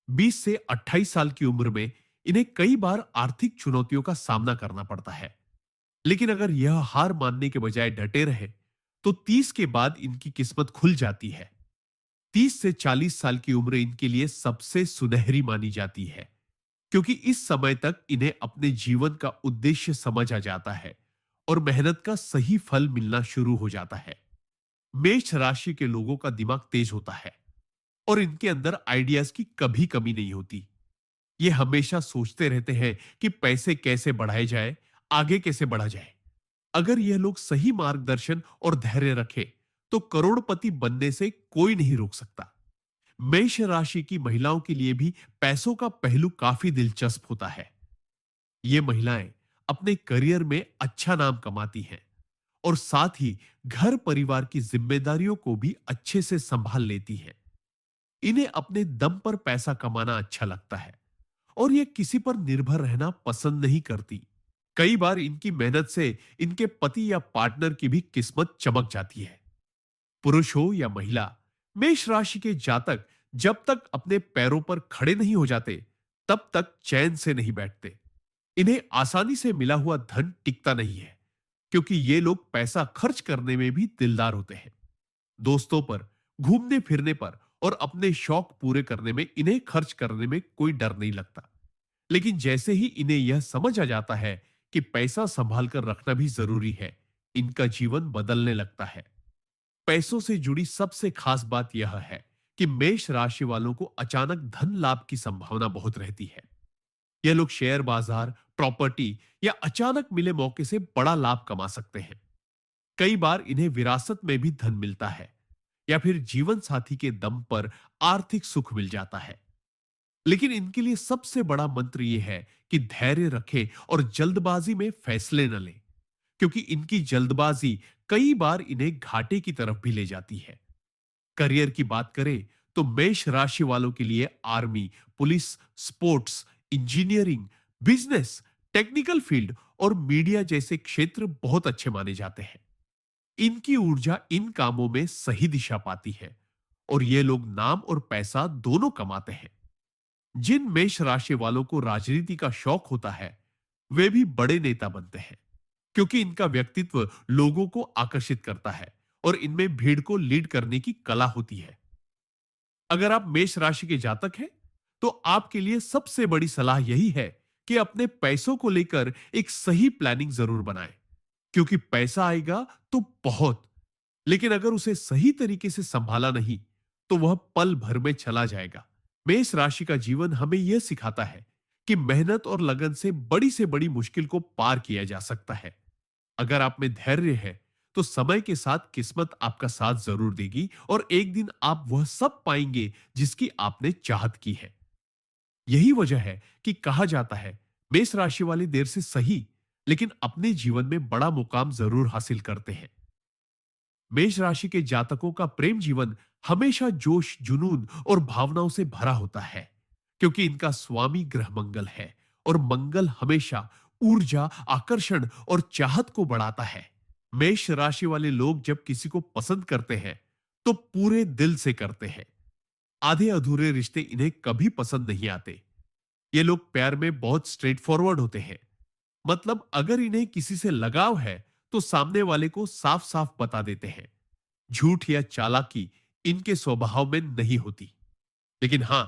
20 से 28 साल की उम्र में इन्हें कई बार आर्थिक चुनौतियों का सामना करना पड़ता है। लेकिन अगर यह हार मानने के बजाय डटे रहे, तो 30 के बाद इनकी किस्मत खुल जाती है। 30 से 40 साल की उम्र इनके लिए सबसे सुनहरी मानी जाती है, क्योंकि इस समय तक इन्हें अपने जीवन का उद्देश्य समझ आ जाता है और मेहनत का सही फल मिलना शुरू हो जाता है। मेष राशि के लोगों का दिमाग तेज होता है और इनके अंदर आइडियाज की कभी कमी नहीं होती। ये हमेशा सोचते रहते हैं कि पैसे कैसे बढ़ाए जाए, आगे कैसे बढ़ा जाए। अगर यह लोग सही मार्गदर्शन और धैर्य रखे, तो करोड़पति बनने से कोई नहीं रोक सकता। मेष राशि की महिलाओं के लिए भी पैसों का पहलू काफी दिलचस्प होता है। ये महिलाएं अपने करियर में अच्छा नाम कमाती हैं और साथ ही घर परिवार की जिम्मेदारियों को भी अच्छे से संभाल लेती हैं। इन्हें अपने दम पर पैसा कमाना अच्छा लगता है और ये किसी पर निर्भर रहना पसंद नहीं करती। कई बार इनकी मेहनत से इनके पति या पार्टनर की भी किस्मत चमक जाती है। पुरुष हो या महिला, मेष राशि के जातक जब तक अपने पैरों पर खड़े नहीं हो जाते, तब तक चैन से नहीं बैठते। इन्हें आसानी से मिला हुआ धन टिकता नहीं है, क्योंकि ये लोग पैसा खर्च करने में भी दिलदार होते हैं। दोस्तों पर, घूमने फिरने पर और अपने शौक पूरे करने में इन्हें खर्च करने में कोई डर नहीं लगता। लेकिन जैसे ही इन्हें यह समझ आ जाता है कि पैसा संभाल कर रखना भी जरूरी है, इनका जीवन बदलने लगता है। पैसों से जुड़ी सबसे खास बात यह है कि मेष राशि वालों को अचानक धन लाभ की संभावना बहुत रहती है। ये लोग शेयर बाजार, प्रॉपर्टी या अचानक मिले मौके से बड़ा लाभ कमा सकते हैं। कई बार इन्हें विरासत में भी धन मिलता है या फिर जीवन साथी के दम पर आर्थिक सुख मिल जाता है। लेकिन इनके लिए सबसे बड़ा मंत्र यह है कि धैर्य रखें और जल्दबाजी में फैसले न लें, क्योंकि इनकी जल्दबाजी कई बार इन्हें घाटे की तरफ भी ले जाती है। करियर की बात करें तो मेष राशि वालों के लिए army, police, sports, engineering, business, technical field और मीडिया जैसे क्षेत्र बहुत अच्छे माने जाते हैं। इनकी ऊर्जा इन कामों में सही दिशा पाती है और ये लोग नाम और पैसा दोनों कमाते हैं। जिन मेष राशि वालों को राजनीति का शौक होता है, वे भी बड़े नेता बनते हैं, क्योंकि इनका व्यक्तित्व लोगों को आकर्षित करता है और इनमें भीड़ को लीड करने की कला होती है। अगर आप मेष राशि के जातक हैं, तो आपके लिए सबसे बड़ी सलाह यही है कि अपने पैसों को लेकर एक सही प्लानिंग जरूर बनाएं, क्योंकि पैसा आएगा तो बहुत, लेकिन अगर उसे सही तरीके से संभाला नहीं, तो वह पल भर में चला जाएगा। मेष राशि का जीवन हमें यह सिखाता है कि मेहनत और लगन से बड़ी मुश्किल को पार किया जा सकता है। अगर आप में धैर्य है, तो समय के साथ किस्मत आपका साथ जरूर देगी और एक दिन आप वह सब पाएंगे जिसकी आपने चाहत की है। यही वजह है कि कहा जाता है, मेष राशि वाले देर से सही, लेकिन अपने जीवन में बड़ा मुकाम जरूर हासिल करते हैं। मेष राशि के जातकों का प्रेम जीवन हमेशा जोश, जुनून और भावनाओं से भरा होता है, क्योंकि इनका स्वामी ग्रह मंगल है और मंगल हमेशा ऊर्जा, आकर्षण और चाहत को बढ़ाता है। मेष राशि वाले लोग जब किसी को पसंद करते हैं, तो पूरे दिल से करते हैं। आधे अधूरे रिश्ते इन्हें कभी पसंद नहीं आते। ये लोग प्यार में बहुत स्ट्रेट फॉरवर्ड होते हैं। मतलब अगर इन्हें किसी से लगाव है, तो सामने वाले को साफ साफ बता देते हैं। झूठ या चालाकी इनके स्वभाव में नहीं होती। लेकिन हां,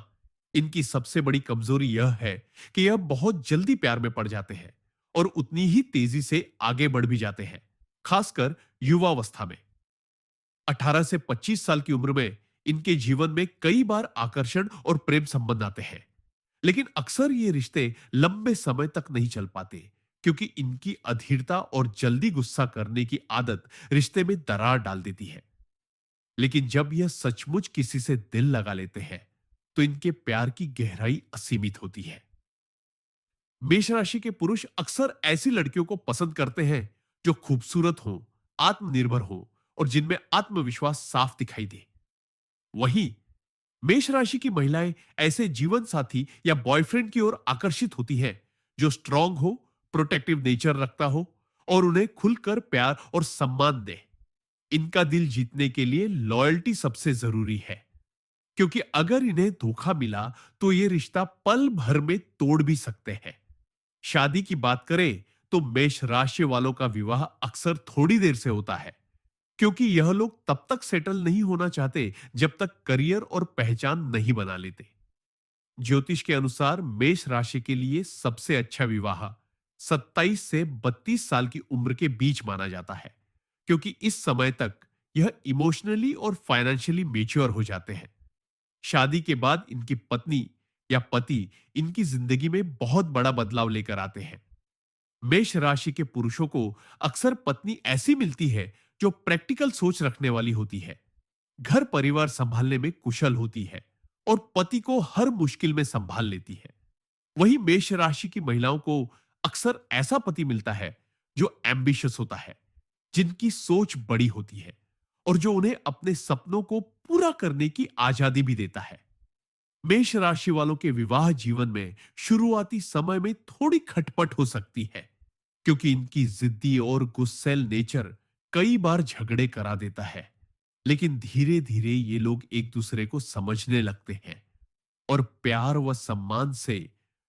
इनकी सबसे बड़ी कमजोरी यह है कि यह बहुत जल्दी प्यार में पड़ जाते हैं और उतनी ही तेजी से आगे बढ़ भी जाते हैं, खासकर युवावस्था में। 18 से 25 साल की उम्र में इनके जीवन में कई बार आकर्षण और प्रेम संबंध आते हैं, लेकिन अक्सर ये रिश्ते लंबे समय तक नहीं चल पाते, क्योंकि इनकी अधीरता और जल्दी गुस्सा करने की आदत रिश्ते में दरार डाल देती है। लेकिन जब यह सचमुच किसी से दिल लगा लेते हैं, तो इनके प्यार की गहराई असीमित होती है। मेष राशि के पुरुष अक्सर ऐसी लड़कियों को पसंद करते हैं जो खूबसूरत हो, आत्मनिर्भर हो और जिनमें आत्मविश्वास साफ दिखाई दे। वहीं मेष राशि की महिलाएं ऐसे जीवन साथी या बॉयफ्रेंड की ओर आकर्षित होती हैं जो स्ट्रांग हो, प्रोटेक्टिव नेचर रखता हो और उन्हें खुलकर प्यार और सम्मान दे। इनका दिल जीतने के लिए लॉयल्टी सबसे जरूरी है, क्योंकि अगर इन्हें धोखा मिला, तो ये रिश्ता पल भर में तोड़ भी सकते हैं। शादी की बात करें तो मेष राशि वालों का विवाह अक्सर थोड़ी देर से होता है, क्योंकि यह लोग तब तक सेटल नहीं होना चाहते जब तक करियर और पहचान नहीं बना लेते। ज्योतिष के अनुसार मेष राशि के लिए सबसे अच्छा विवाह 27 से 32 साल की उम्र के बीच माना जाता है, क्योंकि इस समय तक यह इमोशनली और फाइनेंशियली मेच्योर हो जाते हैं। शादी के बाद इनकी पत्नी या पति इनकी जिंदगी में बहुत बड़ा बदलाव लेकर आते हैं। मेष राशि के पुरुषों को अक्सर पत्नी ऐसी मिलती है जो प्रैक्टिकल सोच रखने वाली होती है, घर परिवार संभालने में कुशल होती है और पति को हर मुश्किल में संभाल लेती है। वहीं मेष राशि की महिलाओं को अक्सर ऐसा पति मिलता है जो एम्बिशियस होता है, जिनकी सोच बड़ी होती है और जो उन्हें अपने सपनों को पूरा करने की आजादी भी देता है। मेष राशि वालों के विवाह जीवन में शुरुआती समय में थोड़ी खटपट हो सकती है, क्योंकि इनकी जिद्दी और गुस्सैल नेचर कई बार झगड़े करा देता है। लेकिन धीरे धीरे ये लोग एक दूसरे को समझने लगते हैं और प्यार व सम्मान से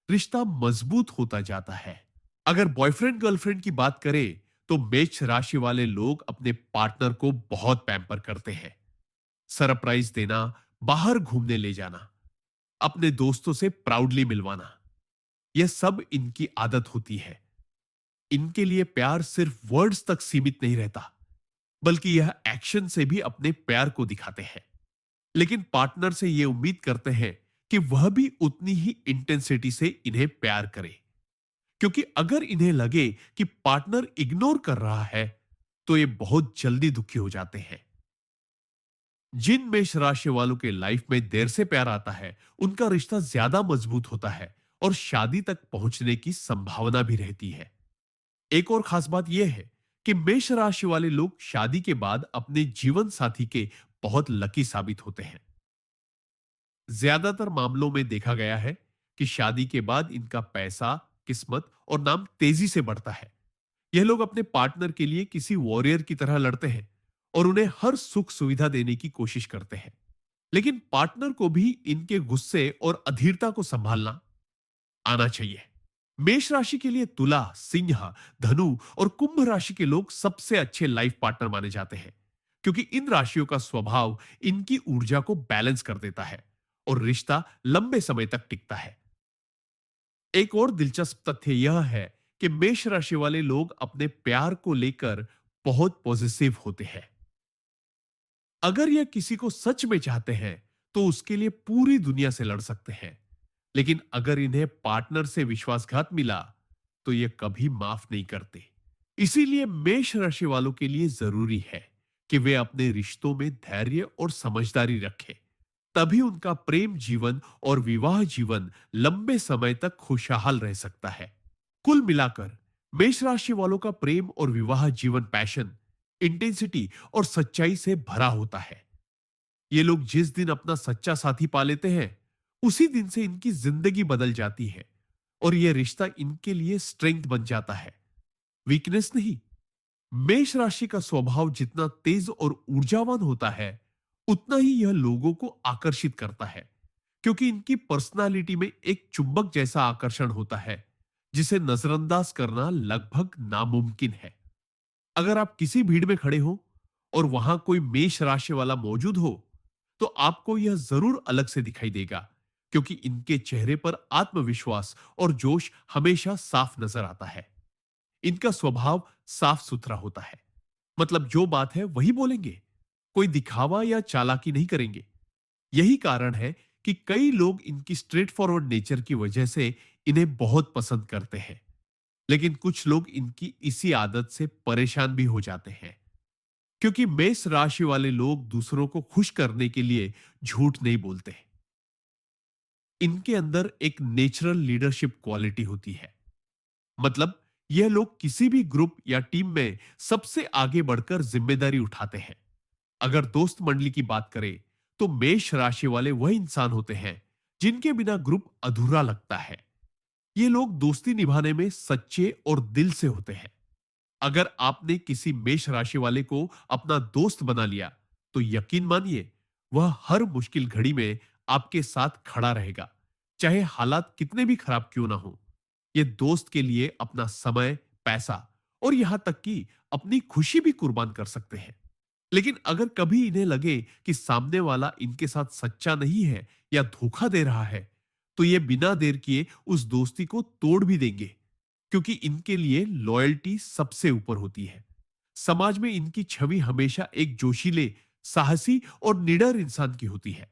रिश्ता मजबूत होता जाता है। अगर बॉयफ्रेंड गर्लफ्रेंड की बात करें, तो मेष राशि वाले लोग अपने पार्टनर को बहुत पैम्पर करते हैं। सरप्राइज देना, बाहर घूमने ले जाना, अपने दोस्तों से प्राउडली मिलवाना, यह सब इनकी आदत होती है। इनके लिए प्यार सिर्फ वर्ड्स तक सीमित नहीं रहता, बल्कि यह एक्शन से भी अपने प्यार को दिखाते हैं। लेकिन पार्टनर से ये उम्मीद करते हैं कि वह भी उतनी ही इंटेंसिटी से इन्हें प्यार करे। क्योंकि अगर इन्हें लगे कि पार्टनर इग्नोर कर रहा है, तो ये बहुत जल्दी दुखी हो जाते हैं। जिन मेष राशि वालों के लाइफ में देर से प्यार आता है, उनका रिश्ता ज्यादा मजबूत होता है और शादी तक पहुंचने की संभावना भी रहती है। एक और खास बात यह है कि मेष राशि वाले लोग शादी के बाद अपने जीवन साथी के बहुत लकी साबित होते हैं। ज्यादातर मामलों में देखा गया है कि शादी के बाद इनका पैसा, किस्मत और नाम तेजी से बढ़ता है। यह लोग अपने पार्टनर के लिए किसी वॉरियर की तरह लड़ते हैं और उन्हें हर सुख सुविधा देने की कोशिश करते हैं। लेकिन पार्टनर को भी इनके गुस्से और अधीरता को संभालना आना चाहिए। मेष राशि के लिए तुला, सिंह, धनु और कुंभ राशि के लोग सबसे अच्छे लाइफ पार्टनर माने जाते हैं, क्योंकि इन राशियों का स्वभाव इनकी ऊर्जा को बैलेंस कर देता है और रिश्ता लंबे समय तक टिकता है। एक और दिलचस्प तथ्य यह है कि मेष राशि वाले लोग अपने प्यार को लेकर बहुत पॉजिटिव होते हैं। अगर यह किसी को सच में चाहते हैं, तो उसके लिए पूरी दुनिया से लड़ सकते हैं। लेकिन अगर इन्हें पार्टनर से विश्वासघात मिला, तो ये कभी माफ नहीं करते। इसीलिए मेष राशि वालों के लिए जरूरी है कि वे अपने रिश्तों में धैर्य और समझदारी रखें। तभी उनका प्रेम जीवन और विवाह जीवन लंबे समय तक खुशहाल रह सकता है। कुल मिलाकर मेष राशि वालों का प्रेम और विवाह जीवन पैशन, इंटेंसिटी और सच्चाई से भरा होता है। ये लोग जिस दिन अपना सच्चा साथी पा लेते हैं, उसी दिन से इनकी जिंदगी बदल जाती है और यह रिश्ता इनके लिए स्ट्रेंथ बन जाता है, वीकनेस नहीं। मेष राशि का स्वभाव जितना तेज और ऊर्जावान होता है, उतना ही यह लोगों को आकर्षित करता है, क्योंकि इनकी पर्सनालिटी में एक चुंबक जैसा आकर्षण होता है, जिसे नजरअंदाज करना लगभग नामुमकिन है। अगर आप किसी भीड़ में खड़े हो और वहां कोई मेष राशि वाला मौजूद हो, तो आपको यह जरूर अलग से दिखाई देगा, क्योंकि इनके चेहरे पर आत्मविश्वास और जोश हमेशा साफ नजर आता है। इनका स्वभाव साफ सुथरा होता है, मतलब जो बात है वही बोलेंगे, कोई दिखावा या चालाकी नहीं करेंगे। यही कारण है कि कई लोग इनकी स्ट्रेट फॉरवर्ड नेचर की वजह से इन्हें बहुत पसंद करते हैं। लेकिन कुछ लोग इनकी इसी आदत से परेशान भी हो जाते हैं, क्योंकि मेष राशि वाले लोग दूसरों को खुश करने के लिए झूठ नहीं बोलते। इनके अंदर एक नेचुरल लीडरशिप क्वालिटी होती है। मतलब यह लोग किसी भी ग्रुप या टीम में सबसे आगे बढ़कर जिम्मेदारी उठाते हैं। अगर दोस्त मंडली की बात करें, तो मेष राशि वाले वह इंसान होते हैं जिनके बिना ग्रुप अधूरा लगता है। ये लोग दोस्ती निभाने में सच्चे और दिल से होते हैं। अगर आपने किसी मेष राशि वाले को अपना दोस्त बना लिया, तो यकीन मानिए, वह हर मुश्किल घड़ी में आपके साथ खड़ा रहेगा, चाहे हालात कितने भी खराब क्यों ना हो। ये दोस्त के लिए अपना समय, पैसा और यहां तक कि अपनी खुशी भी कुर्बान कर सकते हैं। लेकिन अगर कभी इन्हें लगे कि सामने वाला इनके साथ सच्चा नहीं है या धोखा दे रहा है, तो ये बिना देर किए उस दोस्ती को तोड़ भी देंगे, क्योंकि इनके लिए लॉयल्टी सबसे ऊपर होती है। समाज में इनकी छवि हमेशा एक जोशीले, साहसी और निडर इंसान की होती है।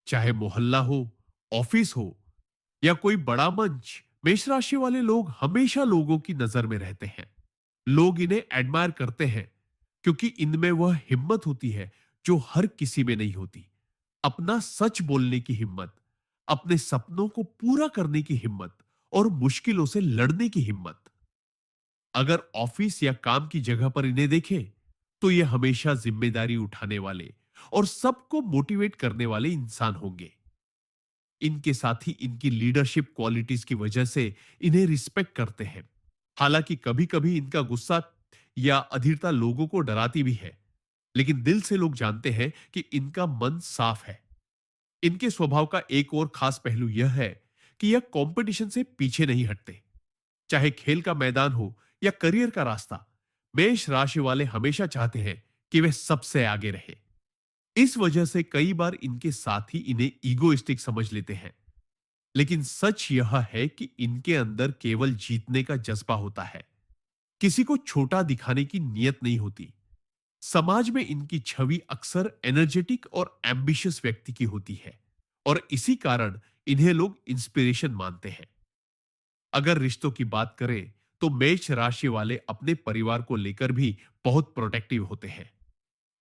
चाहे मोहल्ला हो, ऑफिस हो या कोई बड़ा मंच, मेष राशि वाले लोग हमेशा लोगों की नजर में रहते हैं। लोग इन्हें एडमायर करते हैं, क्योंकि इनमें वह हिम्मत होती है जो हर किसी में नहीं होती। अपना सच बोलने की हिम्मत, अपने सपनों को पूरा करने की हिम्मत और मुश्किलों से लड़ने की हिम्मत। अगर ऑफिस या काम की जगह पर इन्हें देखें, तो ये हमेशा जिम्मेदारी उठाने वाले और सबको मोटिवेट करने वाले इंसान होंगे। इनके साथ ही इनकी लीडरशिप क्वालिटीज की वजह से इन्हें रिस्पेक्ट करते हैं। हालांकि कभी-कभी इनका गुस्सा या अधीरता लोगों को डराती भी है, लेकिन दिल से लोग जानते हैं कि इनका मन साफ है। इनके स्वभाव का एक और खास पहलू यह है कि यह कंपटीशन से पीछे नहीं हटते। चाहे खेल का मैदान हो या करियर का रास्ता, मेष राशि वाले हमेशा चाहते हैं कि वे सबसे आगे रहे। इस वजह से कई बार इनके साथी इन्हें ईगोइस्टिक समझ लेते हैं। लेकिन सच यह है कि इनके अंदर केवल जीतने का जज्बा होता है, किसी को छोटा दिखाने की नीयत नहीं होती। समाज में इनकी छवि अक्सर एनर्जेटिक और एम्बिशियस व्यक्ति की होती है और इसी कारण इन्हें लोग इंस्पिरेशन मानते हैं। अगर रिश्तों की बात करें तो मेष राशि वाले अपने परिवार को लेकर भी बहुत प्रोटेक्टिव होते हैं।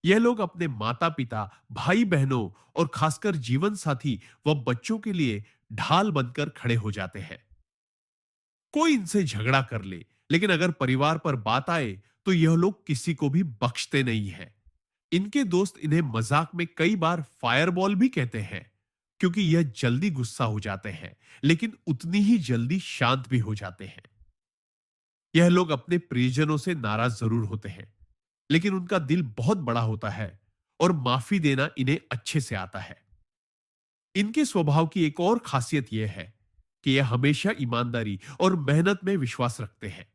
यह लोग अपने माता पिता, भाई बहनों और खासकर जीवन साथी व बच्चों के लिए ढाल बनकर खड़े हो जाते हैं। कोई इनसे झगड़ा कर ले, लेकिन अगर परिवार पर बात आए तो यह लोग किसी को भी बख्शते नहीं हैं। इनके दोस्त इन्हें मजाक में कई बार फायरबॉल भी कहते हैं, क्योंकि यह जल्दी गुस्सा हो जाते हैं, लेकिन उतनी ही जल्दी शांत भी हो जाते हैं। यह लोग अपने प्रियजनों से नाराज जरूर होते हैं, लेकिन उनका दिल बहुत बड़ा होता है और माफी देना इन्हें अच्छे से आता है। इनके स्वभाव की एक और खासियत यह है कि यह हमेशा ईमानदारी और मेहनत में विश्वास रखते हैं।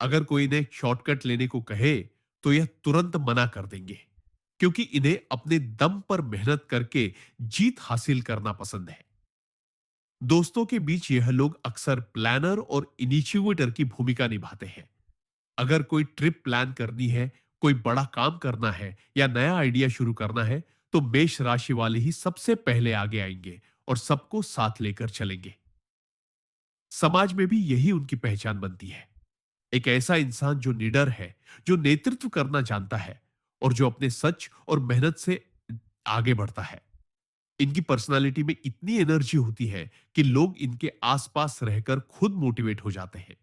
अगर कोई इन्हें शॉर्टकट लेने को कहे तो यह तुरंत मना कर देंगे, क्योंकि इन्हें अपने दम पर मेहनत करके जीत हासिल करना पसंद है। दोस्तों के बीच यह लोग अक्सर प्लानर और इनिशिएटर की भूमिका निभाते हैं। अगर कोई ट्रिप प्लान करनी है, कोई बड़ा काम करना है या नया आइडिया शुरू करना है, तो मेष राशि वाले ही सबसे पहले आगे आएंगे और सबको साथ लेकर चलेंगे। समाज में भी यही उनकी पहचान बनती है। एक ऐसा इंसान जो निडर है, जो नेतृत्व करना जानता है और जो अपने सच और मेहनत से आगे बढ़ता है। इनकी पर्सनालिटी में इतनी एनर्जी होती है कि लोग इनके आसपास रहकर खुद मोटिवेट हो जाते हैं।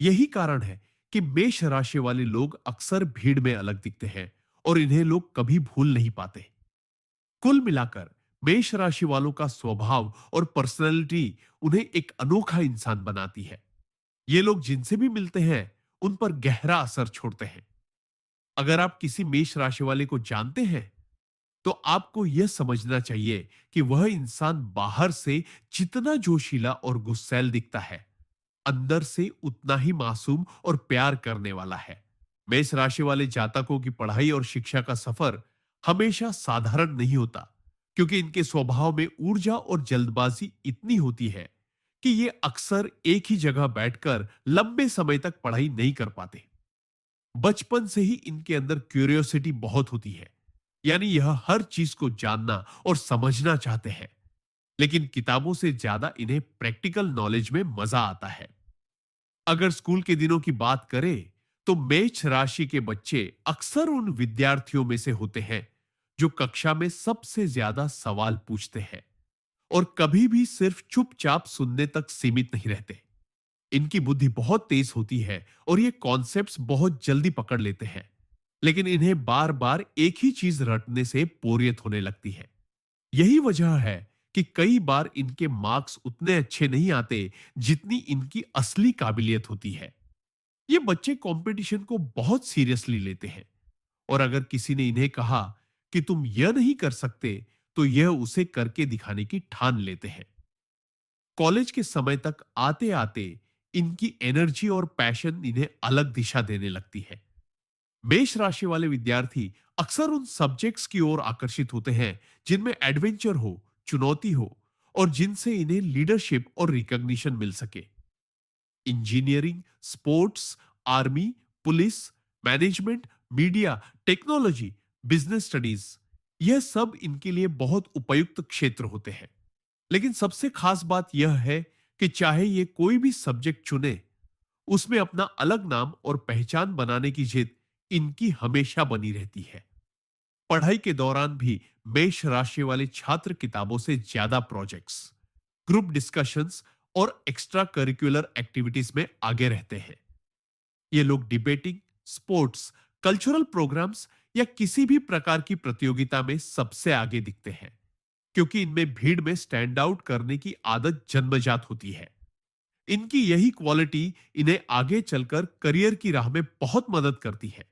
यही कारण है कि मेष राशि वाले लोग अक्सर भीड़ में अलग दिखते हैं और इन्हें लोग कभी भूल नहीं पाते। कुल मिलाकर मेष राशि वालों का स्वभाव और पर्सनालिटी उन्हें एक अनोखा इंसान बनाती है। ये लोग जिनसे भी मिलते हैं उन पर गहरा असर छोड़ते हैं। अगर आप किसी मेष राशि वाले को जानते हैं तो आपको यह समझना चाहिए कि वह इंसान बाहर से जितना जोशीला और गुस्सैल दिखता है, अंदर से उतना ही मासूम और प्यार करने वाला है। मेष राशि वाले जातकों की पढ़ाई और शिक्षा का सफर हमेशा साधारण नहीं होता, क्योंकि इनके स्वभाव में ऊर्जा और जल्दबाजी इतनी होती है कि ये अक्सर एक ही जगह बैठकर लंबे समय तक पढ़ाई नहीं कर पाते। बचपन से ही इनके अंदर क्यूरियोसिटी बहुत होती है, यानी यह हर चीज को जानना और समझना चाहते हैं। लेकिन किताबों से ज्यादा इन्हें प्रैक्टिकल नॉलेज में मजा आता है। अगर स्कूल के दिनों की बात करें तो मेष राशि के बच्चे अक्सर उन विद्यार्थियों में से होते हैं जो कक्षा में सबसे ज्यादा सवाल पूछते हैं और कभी भी सिर्फ चुपचाप सुनने तक सीमित नहीं रहते। इनकी बुद्धि बहुत तेज होती है और ये कॉन्सेप्ट्स बहुत जल्दी पकड़ लेते हैं, लेकिन इन्हें बार बार एक ही चीज रटने से बोरियत होने लगती है। यही वजह है कि कई बार इनके मार्क्स उतने अच्छे नहीं आते जितनी इनकी असली काबिलियत होती है। ये बच्चे कंपटीशन को बहुत सीरियसली लेते हैं और अगर किसी ने इन्हें कहा कि तुम यह नहीं कर सकते, तो यह उसे करके दिखाने की ठान लेते हैं। कॉलेज के समय तक आते आते इनकी एनर्जी और पैशन इन्हें अलग दिशा देने लगती है। मेष राशि वाले विद्यार्थी अक्सर उन सब्जेक्ट्स की ओर आकर्षित होते हैं जिनमें एडवेंचर हो, चुनौती हो और जिनसे इन्हें लीडरशिप और रिकॉग्निशन मिल सके। Engineering, sports, army, police, management, media, technology, business studies, यह सब इनके लिए बहुत उपयुक्त क्षेत्र होते हैं। लेकिन सबसे खास बात यह है कि चाहे ये कोई भी सब्जेक्ट चुने, उसमें अपना अलग नाम और पहचान बनाने की जिद इनकी हमेशा बनी रहती है। पढ़ाई के दौरान भी मेष राशि वाले छात्र किताबों से ज्यादा प्रोजेक्ट्स, ग्रुप डिस्कशंस और एक्स्ट्रा करिकुलर एक्टिविटीज में आगे रहते हैं। ये लोग डिबेटिंग, स्पोर्ट्स, कल्चरल प्रोग्राम्स या किसी भी प्रकार की प्रतियोगिता में सबसे आगे दिखते हैं, क्योंकि इनमें भीड़ में स्टैंड आउट करने की आदत जन्मजात होती है। इनकी यही क्वालिटी इन्हें आगे चलकर करियर की राह में बहुत मदद करती है।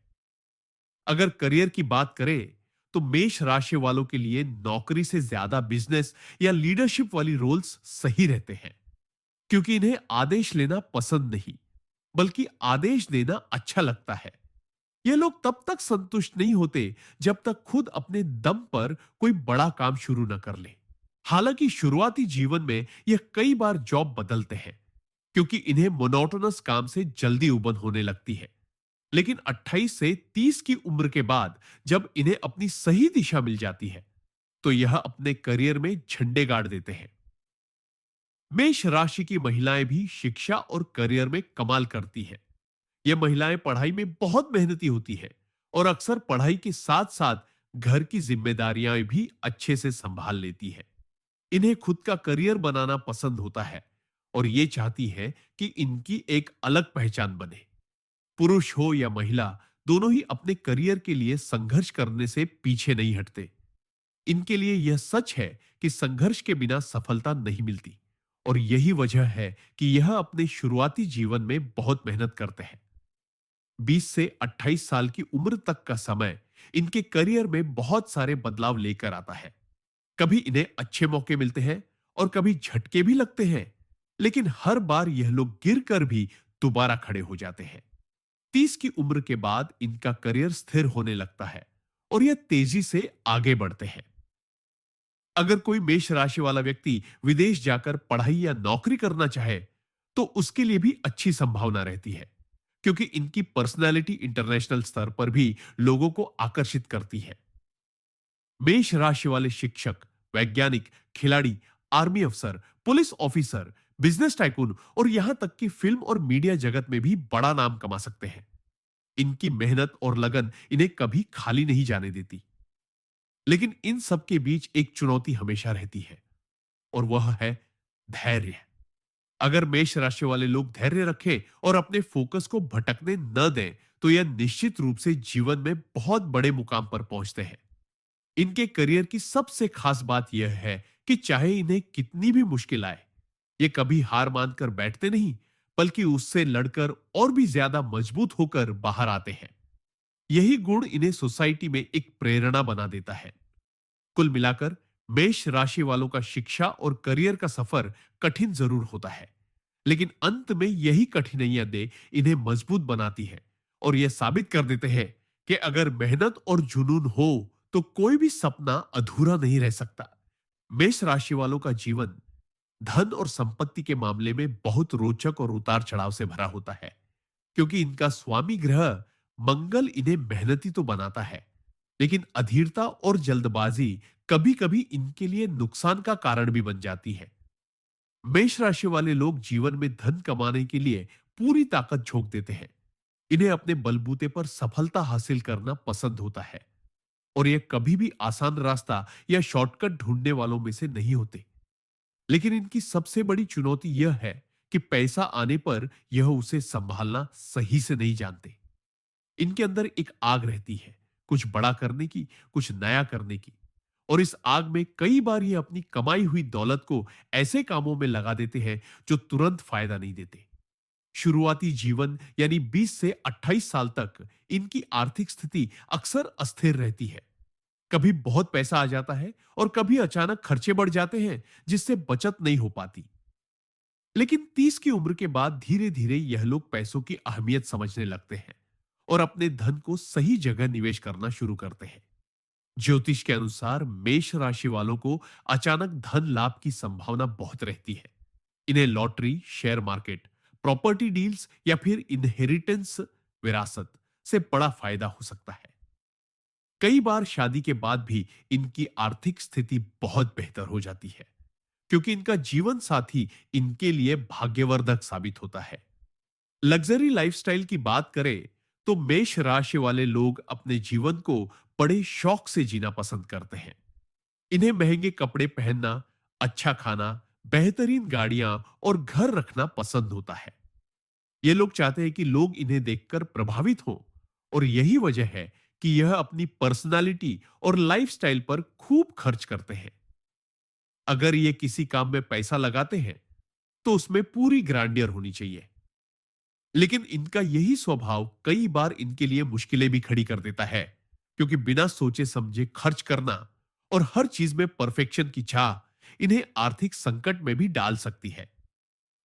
अगर करियर की बात करें तो मेष राशि वालों के लिए नौकरी से ज्यादा बिजनेस या लीडरशिप वाली रोल्स सही रहते हैं, क्योंकि इन्हें आदेश लेना पसंद नहीं, बल्कि आदेश देना अच्छा लगता है। ये लोग तब तक संतुष्ट नहीं होते जब तक खुद अपने दम पर कोई बड़ा काम शुरू न कर ले। हालांकि शुरुआती जीवन में यह कई बार जॉब बदलते हैं, क्योंकि इन्हें मोनोटोनस काम से जल्दी उबन होने लगती है। लेकिन 28 से 30 की उम्र के बाद जब इन्हें अपनी सही दिशा मिल जाती है, तो यह अपने करियर में झंडे गाड़ देते हैं। मेष राशि की महिलाएं भी शिक्षा और करियर में कमाल करती हैं। ये महिलाएं पढ़ाई में बहुत मेहनती होती हैं और अक्सर पढ़ाई के साथ साथ घर की जिम्मेदारियां भी अच्छे से संभाल लेती हैं। इन्हें खुद का करियर बनाना पसंद होता है और ये चाहती है कि इनकी एक अलग पहचान बने। पुरुष हो या महिला, दोनों ही अपने करियर के लिए संघर्ष करने से पीछे नहीं हटते। इनके लिए यह सच है कि संघर्ष के बिना सफलता नहीं मिलती और यही वजह है कि यह अपने शुरुआती जीवन में बहुत मेहनत करते हैं। 20 से 28 साल की उम्र तक का समय इनके करियर में बहुत सारे बदलाव लेकर आता है। कभी इन्हें अच्छे मौके मिलते हैं और कभी झटके भी लगते हैं, लेकिन हर बार यह लोग गिरकर भी दोबारा खड़े हो जाते हैं। 30 की उम्र के बाद इनका करियर स्थिर होने लगता है और यह तेजी से आगे बढ़ते हैं। अगर कोई मेष राशि वाला व्यक्ति विदेश जाकर पढ़ाई या नौकरी करना चाहे, तो उसके लिए भी अच्छी संभावना रहती है, क्योंकि इनकी पर्सनैलिटी इंटरनेशनल स्तर पर भी लोगों को आकर्षित करती है। मेष राशि वाले शिक्षक, वैज्ञानिक, खिलाड़ी, आर्मी अफसर, पुलिस ऑफिसर, बिजनेस टाइकून और यहां तक कि फिल्म और मीडिया जगत में भी बड़ा नाम कमा सकते हैं। इनकी मेहनत और लगन इन्हें कभी खाली नहीं जाने देती। लेकिन इन सब के बीच एक चुनौती हमेशा रहती है और वह है धैर्य। अगर मेष राशि वाले लोग धैर्य रखें और अपने फोकस को भटकने न दें, तो यह निश्चित रूप से जीवन में बहुत बड़े मुकाम पर पहुंचते हैं। इनके करियर की सबसे खास बात यह है कि चाहे इन्हें कितनी भी मुश्किल आए, ये कभी हार मानकर बैठते नहीं, बल्कि उससे लड़कर और भी ज्यादा मजबूत होकर बाहर आते हैं। यही गुण इन्हें सोसाइटी में एक प्रेरणा बना देता है। कुल मिलाकर मेष राशि वालों का शिक्षा और करियर का सफर कठिन जरूर होता है, लेकिन अंत में यही कठिनाइयां दे इन्हें मजबूत बनाती है और यह साबित कर देते हैं कि अगर मेहनत और जुनून हो, तो कोई भी सपना अधूरा नहीं रह सकता। मेष राशि वालों का जीवन धन और संपत्ति के मामले में बहुत रोचक और उतार चढ़ाव से भरा होता है, क्योंकि इनका स्वामी ग्रह मंगल इन्हें मेहनती तो बनाता है, लेकिन अधीरता और जल्दबाजी कभी कभी इनके लिए नुकसान का कारण भी बन जाती है। मेष राशि वाले लोग जीवन में धन कमाने के लिए पूरी ताकत झोंक देते हैं। इन्हें अपने बलबूते पर सफलता हासिल करना पसंद होता है और यह कभी भी आसान रास्ता या शॉर्टकट ढूंढने वालों में से नहीं होते। लेकिन इनकी सबसे बड़ी चुनौती यह है कि पैसा आने पर यह उसे संभालना सही से नहीं जानते। इनके अंदर एक आग रहती है, कुछ बड़ा करने की, कुछ नया करने की, और इस आग में कई बार ये अपनी कमाई हुई दौलत को ऐसे कामों में लगा देते हैं जो तुरंत फायदा नहीं देते। शुरुआती जीवन यानी 20 से 28 साल तक इनकी आर्थिक स्थिति अक्सर अस्थिर रहती है। कभी बहुत पैसा आ जाता है और कभी अचानक खर्चे बढ़ जाते हैं, जिससे बचत नहीं हो पाती। लेकिन 30 की उम्र के बाद धीरे धीरे यह लोग पैसों की अहमियत समझने लगते हैं और अपने धन को सही जगह निवेश करना शुरू करते हैं। ज्योतिष के अनुसार मेष राशि वालों को अचानक धन लाभ की संभावना बहुत रहती है। इन्हें lottery, share market, property deals या फिर इनहेरिटेंस, विरासत से बड़ा फायदा हो सकता है। कई बार शादी के बाद भी इनकी आर्थिक स्थिति बहुत बेहतर हो जाती है, क्योंकि इनका जीवन साथी इनके लिए भाग्यवर्धक साबित होता है। लग्जरी लाइफस्टाइल की बात करें, तो मेष राशि वाले लोग अपने जीवन को बड़े शौक से जीना पसंद करते हैं। इन्हें महंगे कपड़े पहनना, अच्छा खाना, बेहतरीन गाड़ियां और घर रखना पसंद होता है। ये लोग चाहते हैं कि लोग इन्हें देखकर प्रभावित हों और यही वजह है कि यह अपनी पर्सनालिटी और लाइफस्टाइल पर खूब खर्च करते हैं। अगर ये किसी काम में पैसा लगाते हैं, तो उसमें पूरी ग्रांडियर होनी चाहिए। लेकिन इनका यही स्वभाव कई बार इनके लिए मुश्किलें भी खड़ी कर देता है, क्योंकि बिना सोचे समझे खर्च करना और हर चीज में परफेक्शन की चाह इन्हें आर्थिक संकट में भी डाल सकती है।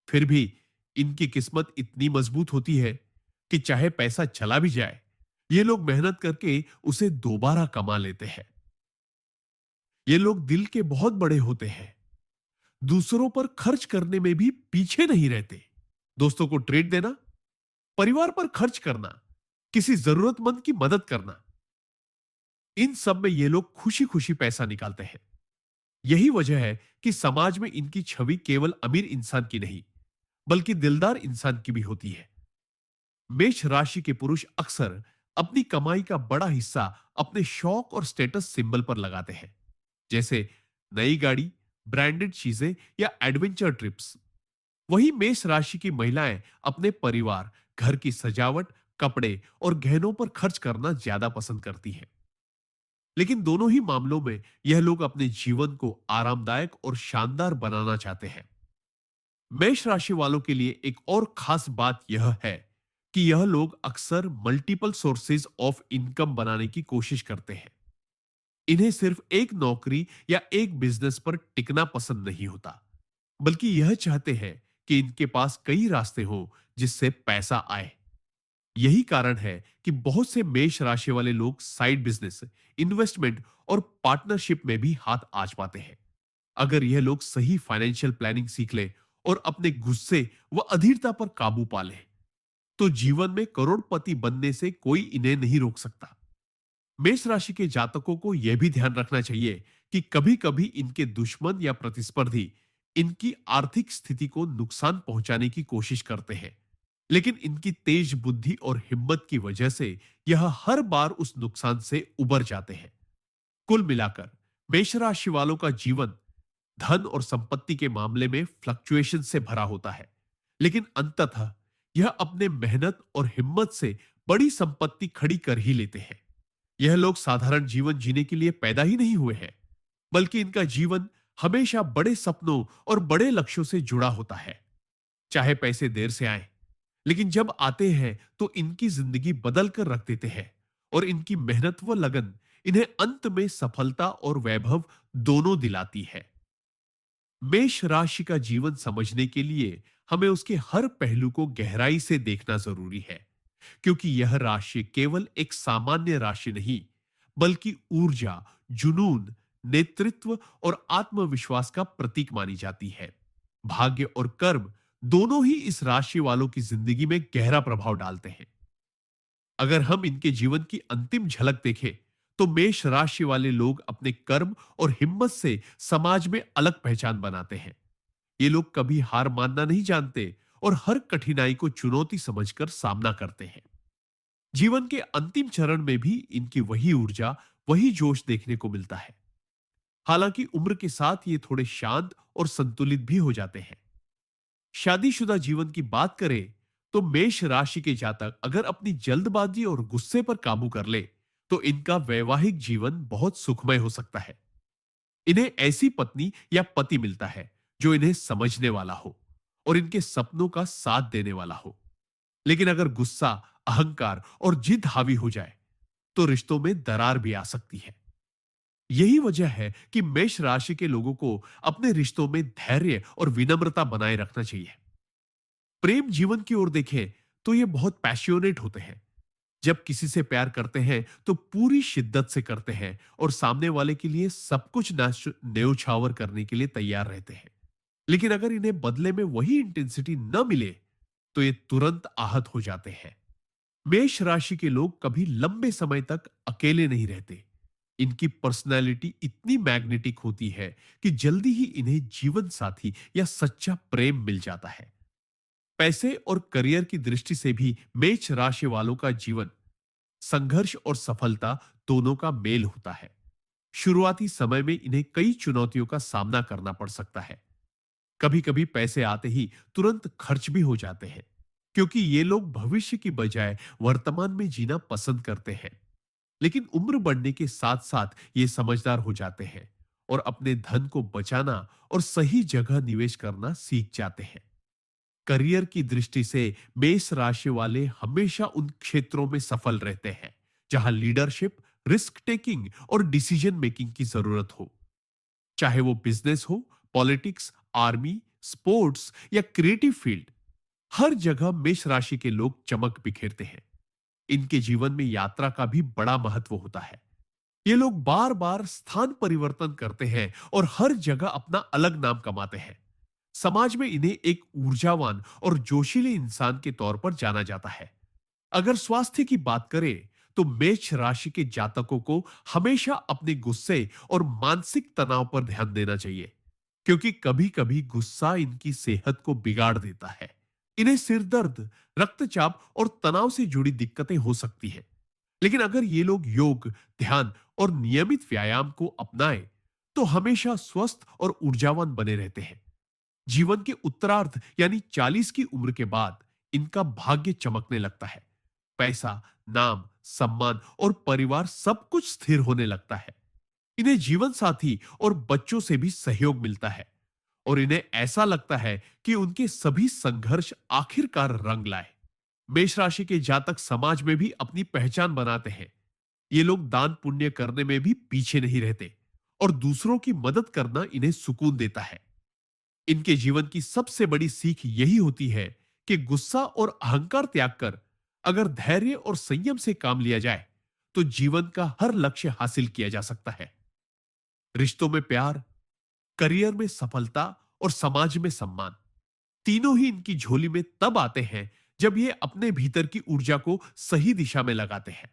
फिर भी इनकी किस्मत इतनी मजबूत होती है कि चाहे पैसा चला भी जाए, ये लोग मेहनत करके उसे दोबारा कमा लेते हैं। ये लोग दिल के बहुत बड़े होते हैं, दूसरों पर खर्च करने में भी पीछे नहीं रहते। दोस्तों को ट्रीट देना, परिवार पर खर्च करना किसी जरूरतमंद की मदद करना, इन सब में ये लोग खुशी खुशी पैसा निकालते हैं। यही वजह है कि समाज में इनकी छवि केवल अमीर इंसान की नहीं, बल्कि दिलदार इंसान की भी होती है। मेष राशि के पुरुष अक्सर अपनी कमाई का बड़ा हिस्सा अपने शौक और स्टेटस सिंबल पर लगाते हैं, जैसे नई गाड़ी, ब्रांडेड चीजें या एडवेंचर ट्रिप्स। वहीं मेष राशि की महिलाएं अपने परिवार, घर की सजावट, कपड़े और गहनों पर खर्च करना ज्यादा पसंद करती हैं। लेकिन दोनों ही मामलों में यह लोग अपने जीवन को आरामदायक और शानदार बनाना चाहते हैं। मेष राशि वालों के लिए एक और खास बात यह है कि यह लोग अक्सर मल्टीपल सोर्सेज ऑफ इनकम बनाने की कोशिश करते हैं। इन्हें सिर्फ एक नौकरी या एक बिजनेस पर टिकना पसंद नहीं होता, बल्कि यह चाहते हैं कि इनके पास कई रास्ते हों जिससे पैसा आए। यही कारण है कि बहुत से मेष राशि वाले लोग साइड बिजनेस, इन्वेस्टमेंट और पार्टनरशिप में भी हाथ आजमाते हैं। अगर यह लोग सही फाइनेंशियल प्लानिंग सीख ले और अपने गुस्से व अधीरता पर काबू पा ले, तो जीवन में करोड़पति बनने से कोई इन्हें नहीं रोक सकता। मेष राशि के जातकों को यह भी ध्यान रखना चाहिए कि कभी-कभी इनके दुश्मन या प्रतिस्पर्धी इनकी आर्थिक स्थिति को नुकसान पहुंचाने की कोशिश करते हैं। लेकिन इनकी तेज बुद्धि और हिम्मत की वजह से यह हर बार उस नुकसान से उबर जाते हैं। कुल मिलाकर मेष राशि वालों का जीवन धन और संपत्ति के मामले में फ्लक्चुएशन से भरा होता है, लेकिन अंततः यह अपने मेहनत और हिम्मत से बड़ी संपत्ति खड़ी कर ही लेते हैं। यह लोग साधारण जीवन जीने के लिए पैदा ही नहीं हुए हैं, बल्कि इनका जीवन हमेशा बड़े सपनों और बड़े लक्ष्यों से जुड़ा होता है। चाहे पैसे देर से आए, लेकिन जब आते हैं तो इनकी जिंदगी बदल कर रख देते हैं, और इनकी मेहनत व लगन इन्हें अंत में सफलता और वैभव दोनों दिलाती है। मेष राशि का जीवन समझने के लिए हमें उसके हर पहलू को गहराई से देखना जरूरी है, क्योंकि यह राशि केवल एक सामान्य राशि नहीं, बल्कि ऊर्जा, जुनून, नेतृत्व और आत्मविश्वास का प्रतीक मानी जाती है। भाग्य और कर्म दोनों ही इस राशि वालों की जिंदगी में गहरा प्रभाव डालते हैं। अगर हम इनके जीवन की अंतिम झलक देखें, तो मेष राशि वाले लोग अपने कर्म और हिम्मत से समाज में अलग पहचान बनाते हैं। ये लोग कभी हार मानना नहीं जानते और हर कठिनाई को चुनौती समझकर सामना करते हैं। जीवन के अंतिम चरण में भी इनकी वही ऊर्जा, वही जोश देखने को मिलता है। हालांकि उम्र के साथ ये थोड़े शांत और संतुलित भी हो जाते हैं। शादीशुदा जीवन की बात करें, तो मेष राशि के जातक अगर अपनी जल्दबाजी और गुस्से पर काबू कर ले, तो इनका वैवाहिक जीवन बहुत सुखमय हो सकता है। इन्हें ऐसी पत्नी या पति मिलता है जो इन्हें समझने वाला हो और इनके सपनों का साथ देने वाला हो। लेकिन अगर गुस्सा, अहंकार और जिद हावी हो जाए, तो रिश्तों में दरार भी आ सकती है। यही वजह है कि मेष राशि के लोगों को अपने रिश्तों में धैर्य और विनम्रता बनाए रखना चाहिए। प्रेम जीवन की ओर देखें, तो ये बहुत पैशनेट होते हैं। जब किसी से प्यार करते हैं तो पूरी शिद्दत से करते हैं और सामने वाले के लिए सब कुछ न्योछावर करने के लिए तैयार रहते हैं। लेकिन अगर इन्हें बदले में वही इंटेंसिटी न मिले, तो ये तुरंत आहत हो जाते हैं। मेष राशि के लोग कभी लंबे समय तक अकेले नहीं रहते। इनकी पर्सनैलिटी इतनी मैग्नेटिक होती है कि जल्दी ही इन्हें जीवन साथी या सच्चा प्रेम मिल जाता है। पैसे और करियर की दृष्टि से भी मेष राशि वालों का जीवन संघर्ष और सफलता दोनों का मेल होता है। शुरुआती समय में इन्हें कई चुनौतियों का सामना करना पड़ सकता है। कभी कभी पैसे आते ही तुरंत खर्च भी हो जाते हैं, क्योंकि ये लोग भविष्य की बजाय वर्तमान में जीना पसंद करते हैं। लेकिन उम्र बढ़ने के साथ साथ ये समझदार हो जाते हैं और अपने धन को बचाना और सही जगह निवेश करना सीख जाते हैं। करियर की दृष्टि से मेष राशि वाले हमेशा उन क्षेत्रों में सफल रहते हैं जहां लीडरशिप, रिस्क टेकिंग और डिसीजन मेकिंग की जरूरत हो। चाहे वो बिजनेस हो, पॉलिटिक्स, आर्मी, स्पोर्ट्स या क्रिएटिव फील्ड, हर जगह मेष राशि के लोग चमक बिखेरते हैं। इनके जीवन में यात्रा का भी बड़ा महत्व होता है। ये लोग बार बार स्थान परिवर्तन करते हैं और हर जगह अपना अलग नाम कमाते हैं। समाज में इन्हें एक ऊर्जावान और जोशीले इंसान के तौर पर जाना जाता है। अगर स्वास्थ्य की बात करें तो मेष राशि के जातकों को हमेशा अपने गुस्से और मानसिक तनाव पर ध्यान देना चाहिए, क्योंकि कभी-कभी गुस्सा इनकी सेहत को बिगाड़ देता है। इन्हें सिर दर्द, रक्तचाप और तनाव से जुड़ी दिक्कतें हो सकती हैं। लेकिन अगर ये लोग योग, ध्यान और नियमित व्यायाम को अपनाएं, तो हमेशा स्वस्थ और ऊर्जावान बने रहते हैं। जीवन के उत्तरार्ध यानी 40 की उम्र के बाद इनका भाग्य चमकने लगता है। पैसा, नाम, सम्मान और परिवार सब कुछ स्थिर होने लगता है। इन्हें जीवन साथी और बच्चों से भी सहयोग मिलता है और इन्हें ऐसा लगता है कि उनके सभी संघर्ष आखिरकार रंग लाए। मेष राशि के जातक समाज में भी अपनी पहचान बनाते हैं। ये लोग दान पुण्य करने में भी पीछे नहीं रहते और दूसरों की मदद करना इन्हें सुकून देता है। इनके जीवन की सबसे बड़ी सीख यही होती है कि गुस्सा और अहंकार त्याग कर अगर धैर्य और संयम से काम लिया जाए तो जीवन का हर लक्ष्य हासिल किया जा सकता है। रिश्तों में प्यार, करियर में सफलता और समाज में सम्मान, तीनों ही इनकी झोली में तब आते हैं जब ये अपने भीतर की ऊर्जा को सही दिशा में लगाते हैं।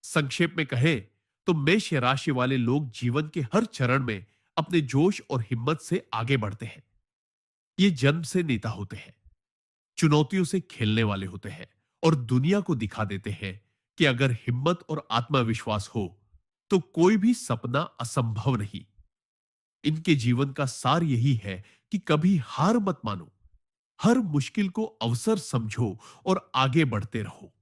संक्षेप में कहें तो मेष राशि वाले लोग जीवन के हर चरण में अपने जोश और हिम्मत से आगे बढ़ते हैं। ये जन्म से नेता होते हैं, चुनौतियों से खेलने वाले होते हैं और दुनिया को दिखा देते हैं कि अगर हिम्मत और आत्मविश्वास हो तो कोई भी सपना असंभव नहीं। इनके जीवन का सार यही है कि कभी हार मत मानो, हर मुश्किल को अवसर समझो और आगे बढ़ते रहो।